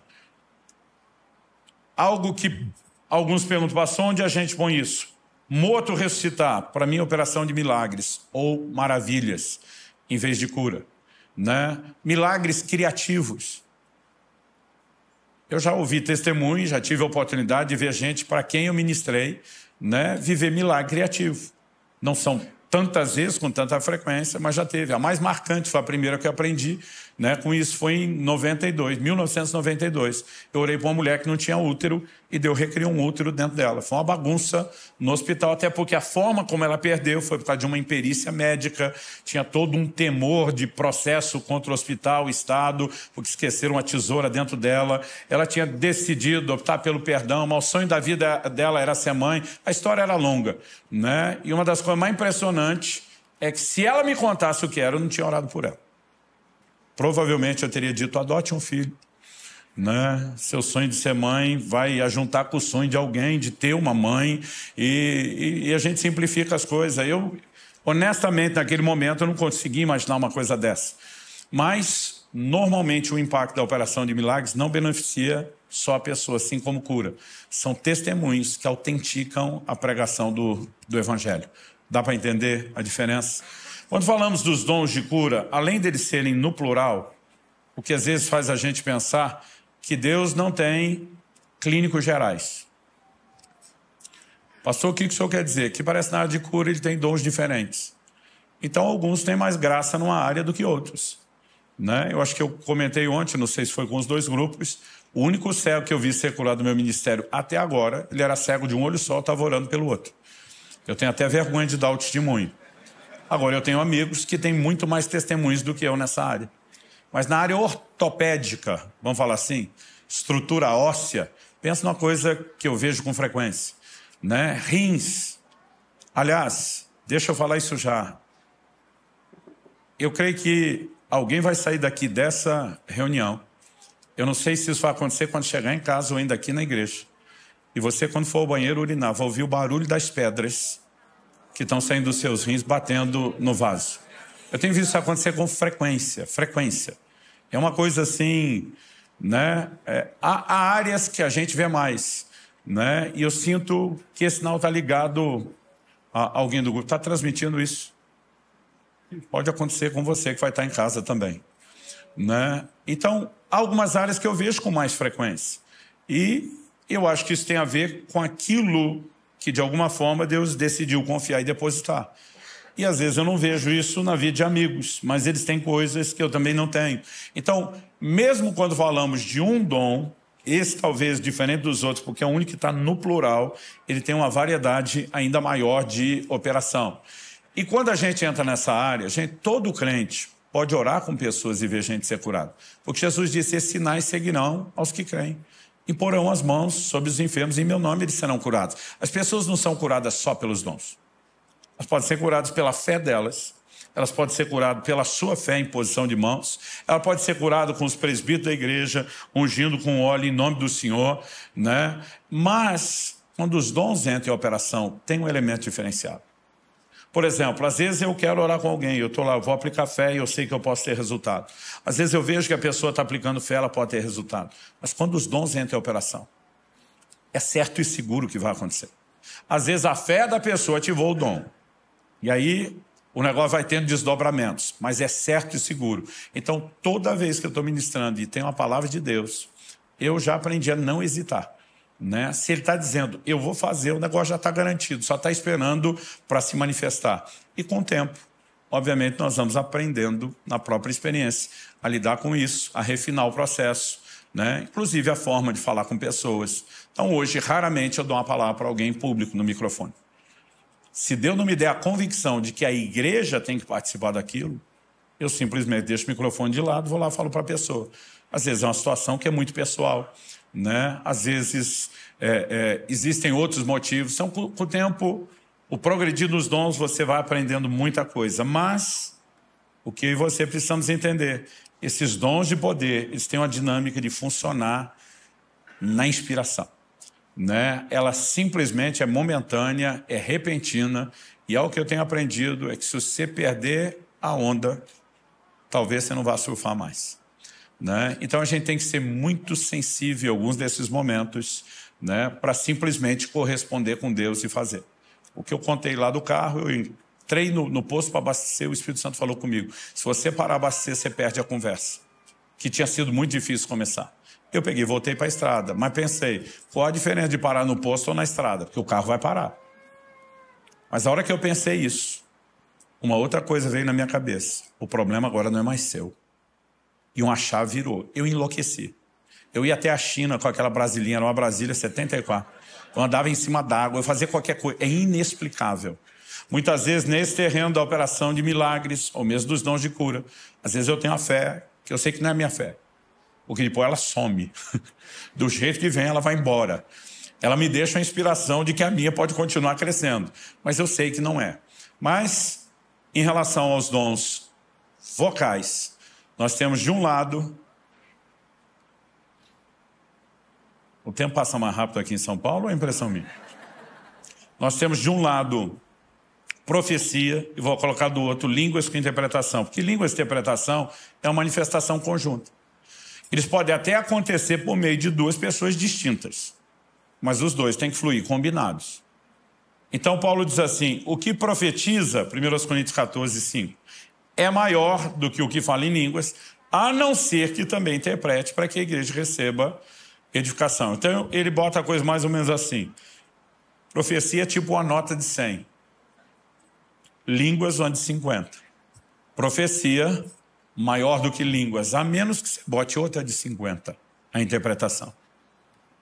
Speaker 1: algo que alguns perguntam, pastor, onde a gente põe isso? Morto ressuscitar, para mim, operação de milagres ou maravilhas, em vez de cura. Né? Milagres criativos. Eu já ouvi testemunhos, já tive a oportunidade de ver gente para quem eu ministrei, né, viver milagre criativo. Não são tantas vezes, com tanta frequência, mas já teve. A mais marcante foi a primeira que eu aprendi, né, com isso foi em 1992. Eu orei para uma mulher que não tinha útero e Deus recriou um útero dentro dela. Foi uma bagunça no hospital, até porque a forma como ela perdeu foi por causa de uma imperícia médica, tinha todo um temor de processo contra o hospital, o Estado, porque esqueceram uma tesoura dentro dela. Ela tinha decidido optar pelo perdão, mas o sonho da vida dela era ser mãe. A história era longa, né? E uma das coisas mais impressionantes é que se ela me contasse o que era, eu não tinha orado por ela. Provavelmente eu teria dito, adote um filho. Né? Seu sonho de ser mãe vai ajuntar com o sonho de alguém, de ter uma mãe, e a gente simplifica as coisas. Eu, honestamente, naquele momento, eu não consegui imaginar uma coisa dessa. Mas, normalmente, o impacto da operação de milagres não beneficia só a pessoa, assim como cura. São testemunhos que autenticam a pregação do Evangelho. Dá para entender a diferença? Quando falamos dos dons de cura, além deles serem no plural, o que às vezes faz a gente pensar que Deus não tem clínicos gerais. Pastor, o que o senhor quer dizer? Que parece na área de cura ele tem dons diferentes. Então, alguns têm mais graça numa área do que outros. Né? Eu acho que eu comentei ontem, não sei se foi com os dois grupos, o único cego que eu vi ser curado no meu ministério até agora, ele era cego de um olho só, estava orando pelo outro. Eu tenho até vergonha de dar o testemunho. Agora, eu tenho amigos que têm muito mais testemunhos do que eu nessa área. Mas na área ortopédica, vamos falar assim, estrutura óssea, pensa numa coisa que eu vejo com frequência, né? Rins. Aliás, deixa eu falar isso já. Eu creio que alguém vai sair daqui dessa reunião. Eu não sei se isso vai acontecer quando chegar em casa ou ainda aqui na igreja. E você, quando for ao banheiro urinar, vai ouvir o barulho das pedras que estão saindo dos seus rins batendo no vaso. Eu tenho visto isso acontecer com frequência. É uma coisa assim, né? Há áreas que a gente vê mais, né? E eu sinto que esse sinal está ligado a alguém do grupo. Está transmitindo isso. Pode acontecer com você que vai estar em casa também, né? Então, há algumas áreas que eu vejo com mais frequência. E eu acho que isso tem a ver com aquilo que, de alguma forma, Deus decidiu confiar e depositar. E, às vezes, eu não vejo isso na vida de amigos, mas eles têm coisas que eu também não tenho. Então, mesmo quando falamos de um dom, esse talvez diferente dos outros, porque é o único que está no plural, ele tem uma variedade ainda maior de operação. E quando a gente entra nessa área, todo crente pode orar com pessoas e ver gente ser curada. Porque Jesus disse, esses sinais seguirão aos que creem. Imporão as mãos sobre os enfermos, em meu nome eles serão curados. As pessoas não são curadas só pelos dons. Elas podem ser curadas pela fé delas, elas podem ser curadas pela sua fé em posição de mãos, ela pode ser curada com os presbíteros da igreja, ungindo com óleo em nome do Senhor, né? Mas, quando os dons entram em operação, tem um elemento diferenciado. Por exemplo, às vezes eu quero orar com alguém, eu estou lá, eu vou aplicar fé e eu sei que eu posso ter resultado. Às vezes eu vejo que a pessoa está aplicando fé, ela pode ter resultado. Mas quando os dons entram em operação, é certo e seguro que vai acontecer. Às vezes a fé da pessoa ativou o dom. E aí o negócio vai tendo desdobramentos, mas é certo e seguro. Então, toda vez que eu estou ministrando e tem uma palavra de Deus, eu já aprendi a não hesitar. Né? Se ele está dizendo, eu vou fazer, o negócio já está garantido, só está esperando para se manifestar. E com o tempo, obviamente, nós vamos aprendendo na própria experiência a lidar com isso, a refinar o processo, né? Inclusive a forma de falar com pessoas. Então, hoje, raramente eu dou uma palavra para alguém em público no microfone. Se Deus não me der a convicção de que a igreja tem que participar daquilo, eu simplesmente deixo o microfone de lado, vou lá e falo para a pessoa. Às vezes é uma situação que é muito pessoal, né? Às vezes existem outros motivos. Então, com o tempo, o progredir dos dons, você vai aprendendo muita coisa. Mas o que eu e você precisamos entender, esses dons de poder, eles têm uma dinâmica de funcionar na inspiração. Né? Ela simplesmente é momentânea, é repentina, e algo que eu tenho aprendido é que se você perder a onda, talvez você não vá surfar mais. Né? Então a gente tem que ser muito sensível a alguns desses momentos, né, para simplesmente corresponder com Deus e fazer. O que eu contei lá do carro, eu entrei no posto para abastecer, o Espírito Santo falou comigo, se você parar a abastecer, você perde a conversa, que tinha sido muito difícil começar. Eu peguei, voltei para a estrada, mas pensei, qual a diferença de parar no posto ou na estrada? Porque o carro vai parar. Mas a hora que eu pensei isso, uma outra coisa veio na minha cabeça. O problema agora não é mais seu. E uma chave virou. Eu enlouqueci. Eu ia até a China com aquela brasilinha, era uma Brasília 74. Eu andava em cima d'água, eu fazia qualquer coisa. É inexplicável. Muitas vezes, nesse terreno da operação de milagres, ou mesmo dos dons de cura, às vezes eu tenho a fé, que eu sei que não é minha fé. Porque depois ela some. Do jeito que vem, ela vai embora. Ela me deixa a inspiração de que a minha pode continuar crescendo. Mas eu sei que não é. Mas, em relação aos dons vocais, nós temos de um lado... O tempo passa mais rápido aqui em São Paulo ou é impressão minha? Nós temos de um lado profecia e vou colocar do outro línguas com interpretação. Porque línguas e interpretação é uma manifestação conjunta. Eles podem até acontecer por meio de duas pessoas distintas. Mas os dois têm que fluir combinados. Então Paulo diz assim, o que profetiza, 1 Coríntios 14, 5, é maior do que o que fala em línguas, a não ser que também interprete para que a igreja receba edificação. Então ele bota a coisa mais ou menos assim. Profecia é tipo uma nota de 100. Línguas uma de 50. Profecia maior do que línguas, a menos que você bote outra de 50, a interpretação.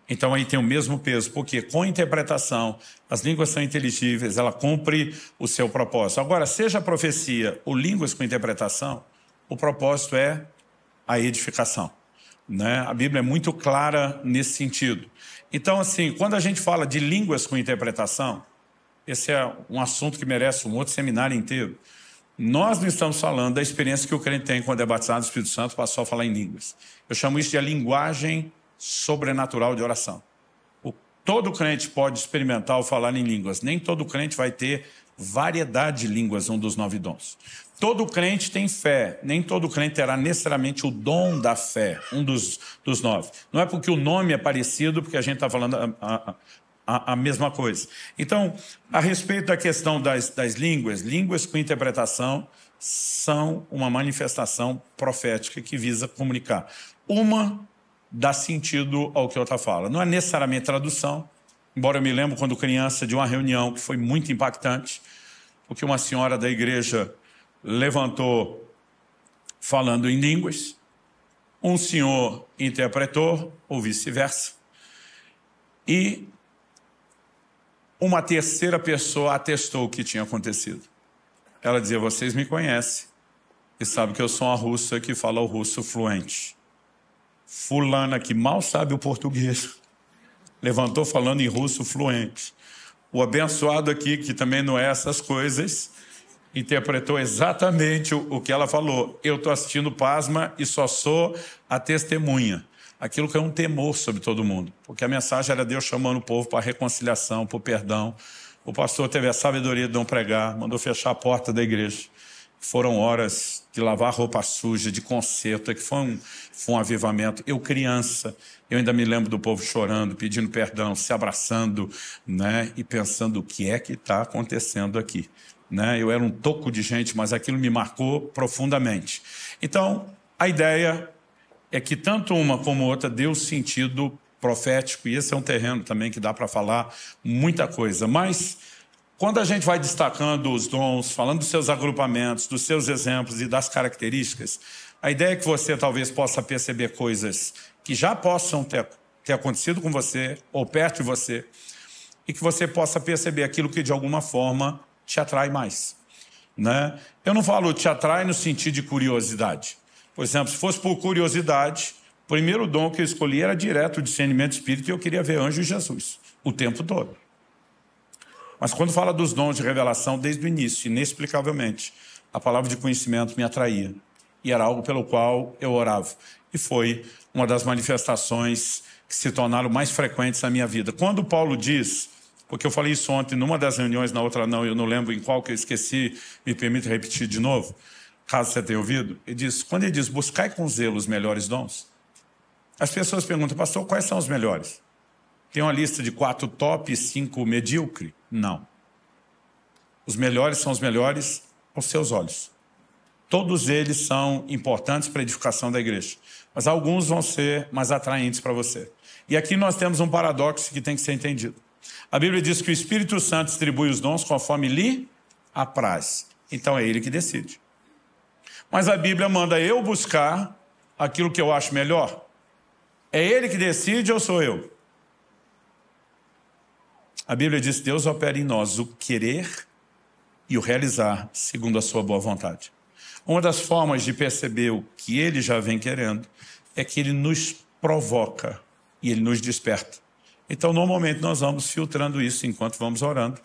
Speaker 1: Então aí tem o mesmo peso, porque com a interpretação, as línguas são inteligíveis, ela cumpre o seu propósito. Agora, seja profecia ou línguas com interpretação, o propósito é a edificação. Né? A Bíblia é muito clara nesse sentido. Então, assim, quando a gente fala de línguas com interpretação, esse é um assunto que merece um outro seminário inteiro. Nós não estamos falando da experiência que o crente tem quando é batizado no Espírito Santo, passou a falar em línguas. Eu chamo isso de a linguagem sobrenatural de oração. Todo crente pode experimentar ou falar em línguas. Nem todo crente vai ter variedade de línguas, um dos 9 dons. Todo crente tem fé. Nem todo crente terá necessariamente o dom da fé, um dos 9. Não é porque o nome é parecido, porque a gente está falando a mesma coisa. Então, a respeito da questão das línguas, línguas com interpretação são uma manifestação profética que visa comunicar. Uma dá sentido ao que a outra fala. Não é necessariamente tradução, embora eu me lembre quando criança de uma reunião que foi muito impactante, porque uma senhora da igreja levantou falando em línguas, um senhor interpretou, ou vice-versa, e uma terceira pessoa atestou o que tinha acontecido. Ela dizia, vocês me conhecem e sabem que eu sou uma russa que fala o russo fluente. Fulana, que mal sabe o português, levantou falando em russo fluente. O abençoado aqui, que também não é essas coisas, interpretou exatamente o que ela falou. Eu estou assistindo pasma e só sou a testemunha. Aquilo que é um temor sobre todo mundo, porque a mensagem era Deus chamando o povo para a reconciliação, para o perdão. O pastor teve a sabedoria de não pregar, mandou fechar a porta da igreja. Foram horas de lavar roupa suja, de conserto, que foi um avivamento. Eu, criança, eu ainda me lembro do povo chorando, pedindo perdão, se abraçando, né, e pensando o que é que está acontecendo aqui. Né? Eu era um toco de gente, mas aquilo me marcou profundamente. Então, a ideia é que tanto uma como outra deu sentido profético, e esse é um terreno também que dá para falar muita coisa. Mas, quando a gente vai destacando os dons, falando dos seus agrupamentos, dos seus exemplos e das características, a ideia é que você talvez possa perceber coisas que já possam ter acontecido com você, ou perto de você, e que você possa perceber aquilo que de alguma forma te atrai mais. Né? Eu não falo te atrai no sentido de curiosidade. Por exemplo, se fosse por curiosidade, o primeiro dom que eu escolhi era direto o discernimento de espírito e eu queria ver anjo e Jesus o tempo todo. Mas quando fala dos dons de revelação, desde o início, inexplicavelmente, a palavra de conhecimento me atraía. E era algo pelo qual eu orava. E foi uma das manifestações que se tornaram mais frequentes na minha vida. Quando Paulo diz, porque eu falei isso ontem numa das reuniões, na outra não, eu não lembro em qual que eu esqueci, me permite repetir de novo, caso você tenha ouvido, quando ele diz, buscai com zelo os melhores dons, as pessoas perguntam, pastor, quais são os melhores? Tem uma lista de 4 top e 5 medíocre? Não. Os melhores são os melhores aos seus olhos. Todos eles são importantes para a edificação da igreja, mas alguns vão ser mais atraentes para você. E aqui nós temos um paradoxo que tem que ser entendido. A Bíblia diz que o Espírito Santo distribui os dons conforme lhe apraz. Então é ele que decide. Mas a Bíblia manda eu buscar aquilo que eu acho melhor. É ele que decide ou sou eu? A Bíblia diz que Deus opera em nós o querer e o realizar segundo a sua boa vontade. Uma das formas de perceber o que ele já vem querendo é que ele nos provoca e ele nos desperta. Então, normalmente, nós vamos filtrando isso enquanto vamos orando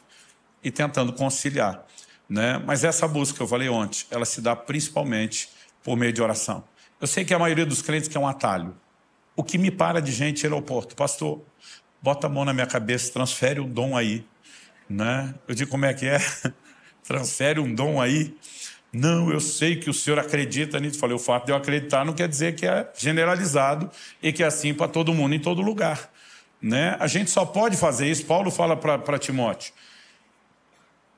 Speaker 1: e tentando conciliar, né? Mas essa busca que eu falei ontem, ela se dá principalmente por meio de oração. Eu sei que a maioria dos crentes quer um atalho. O que me para de gente é aeroporto. Pastor, bota a mão na minha cabeça, transfere um dom aí, né? Eu digo, como é que é? Transfere um dom aí. Não, eu sei que o senhor acredita nisso. Falei, o fato de eu acreditar não quer dizer que é generalizado e que é assim para todo mundo em todo lugar, né? A gente só pode fazer isso. Paulo fala para Timóteo,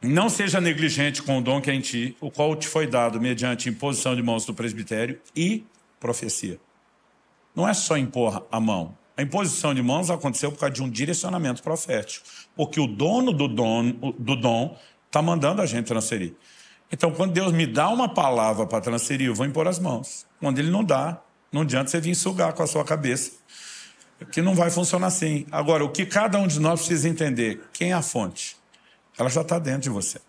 Speaker 1: não seja negligente com o dom que é em ti, o qual te foi dado mediante imposição de mãos do presbitério e profecia. Não é só impor a mão. A imposição de mãos aconteceu por causa de um direcionamento profético, porque o dono do dom está mandando a gente transferir. Então, quando Deus me dá uma palavra para transferir, eu vou impor as mãos. Quando Ele não dá, não adianta você vir sugar com a sua cabeça, que não vai funcionar assim. Agora, o que cada um de nós precisa entender, quem é a fonte? Ela já está dentro de você.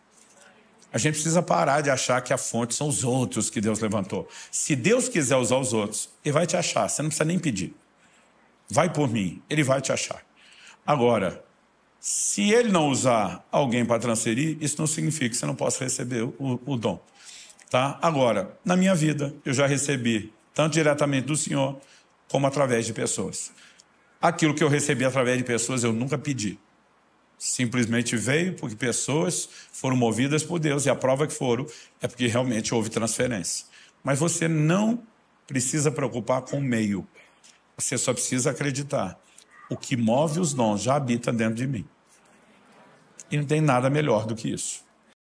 Speaker 1: A gente precisa parar de achar que a fonte são os outros que Deus levantou. Se Deus quiser usar os outros, Ele vai te achar, você não precisa nem pedir. Vai por mim, Ele vai te achar. Agora, se Ele não usar alguém para transferir, isso não significa que você não possa receber o dom. Tá? Agora, na minha vida, eu já recebi, tanto diretamente do Senhor, como através de pessoas. Aquilo que eu recebi através de pessoas, eu nunca pedi. Simplesmente veio porque pessoas foram movidas por Deus, e a prova que foram é porque realmente houve transferência. Mas você não precisa preocupar com o meio. Você só precisa acreditar. O que move os dons já habita dentro de mim. E não tem nada melhor do que isso.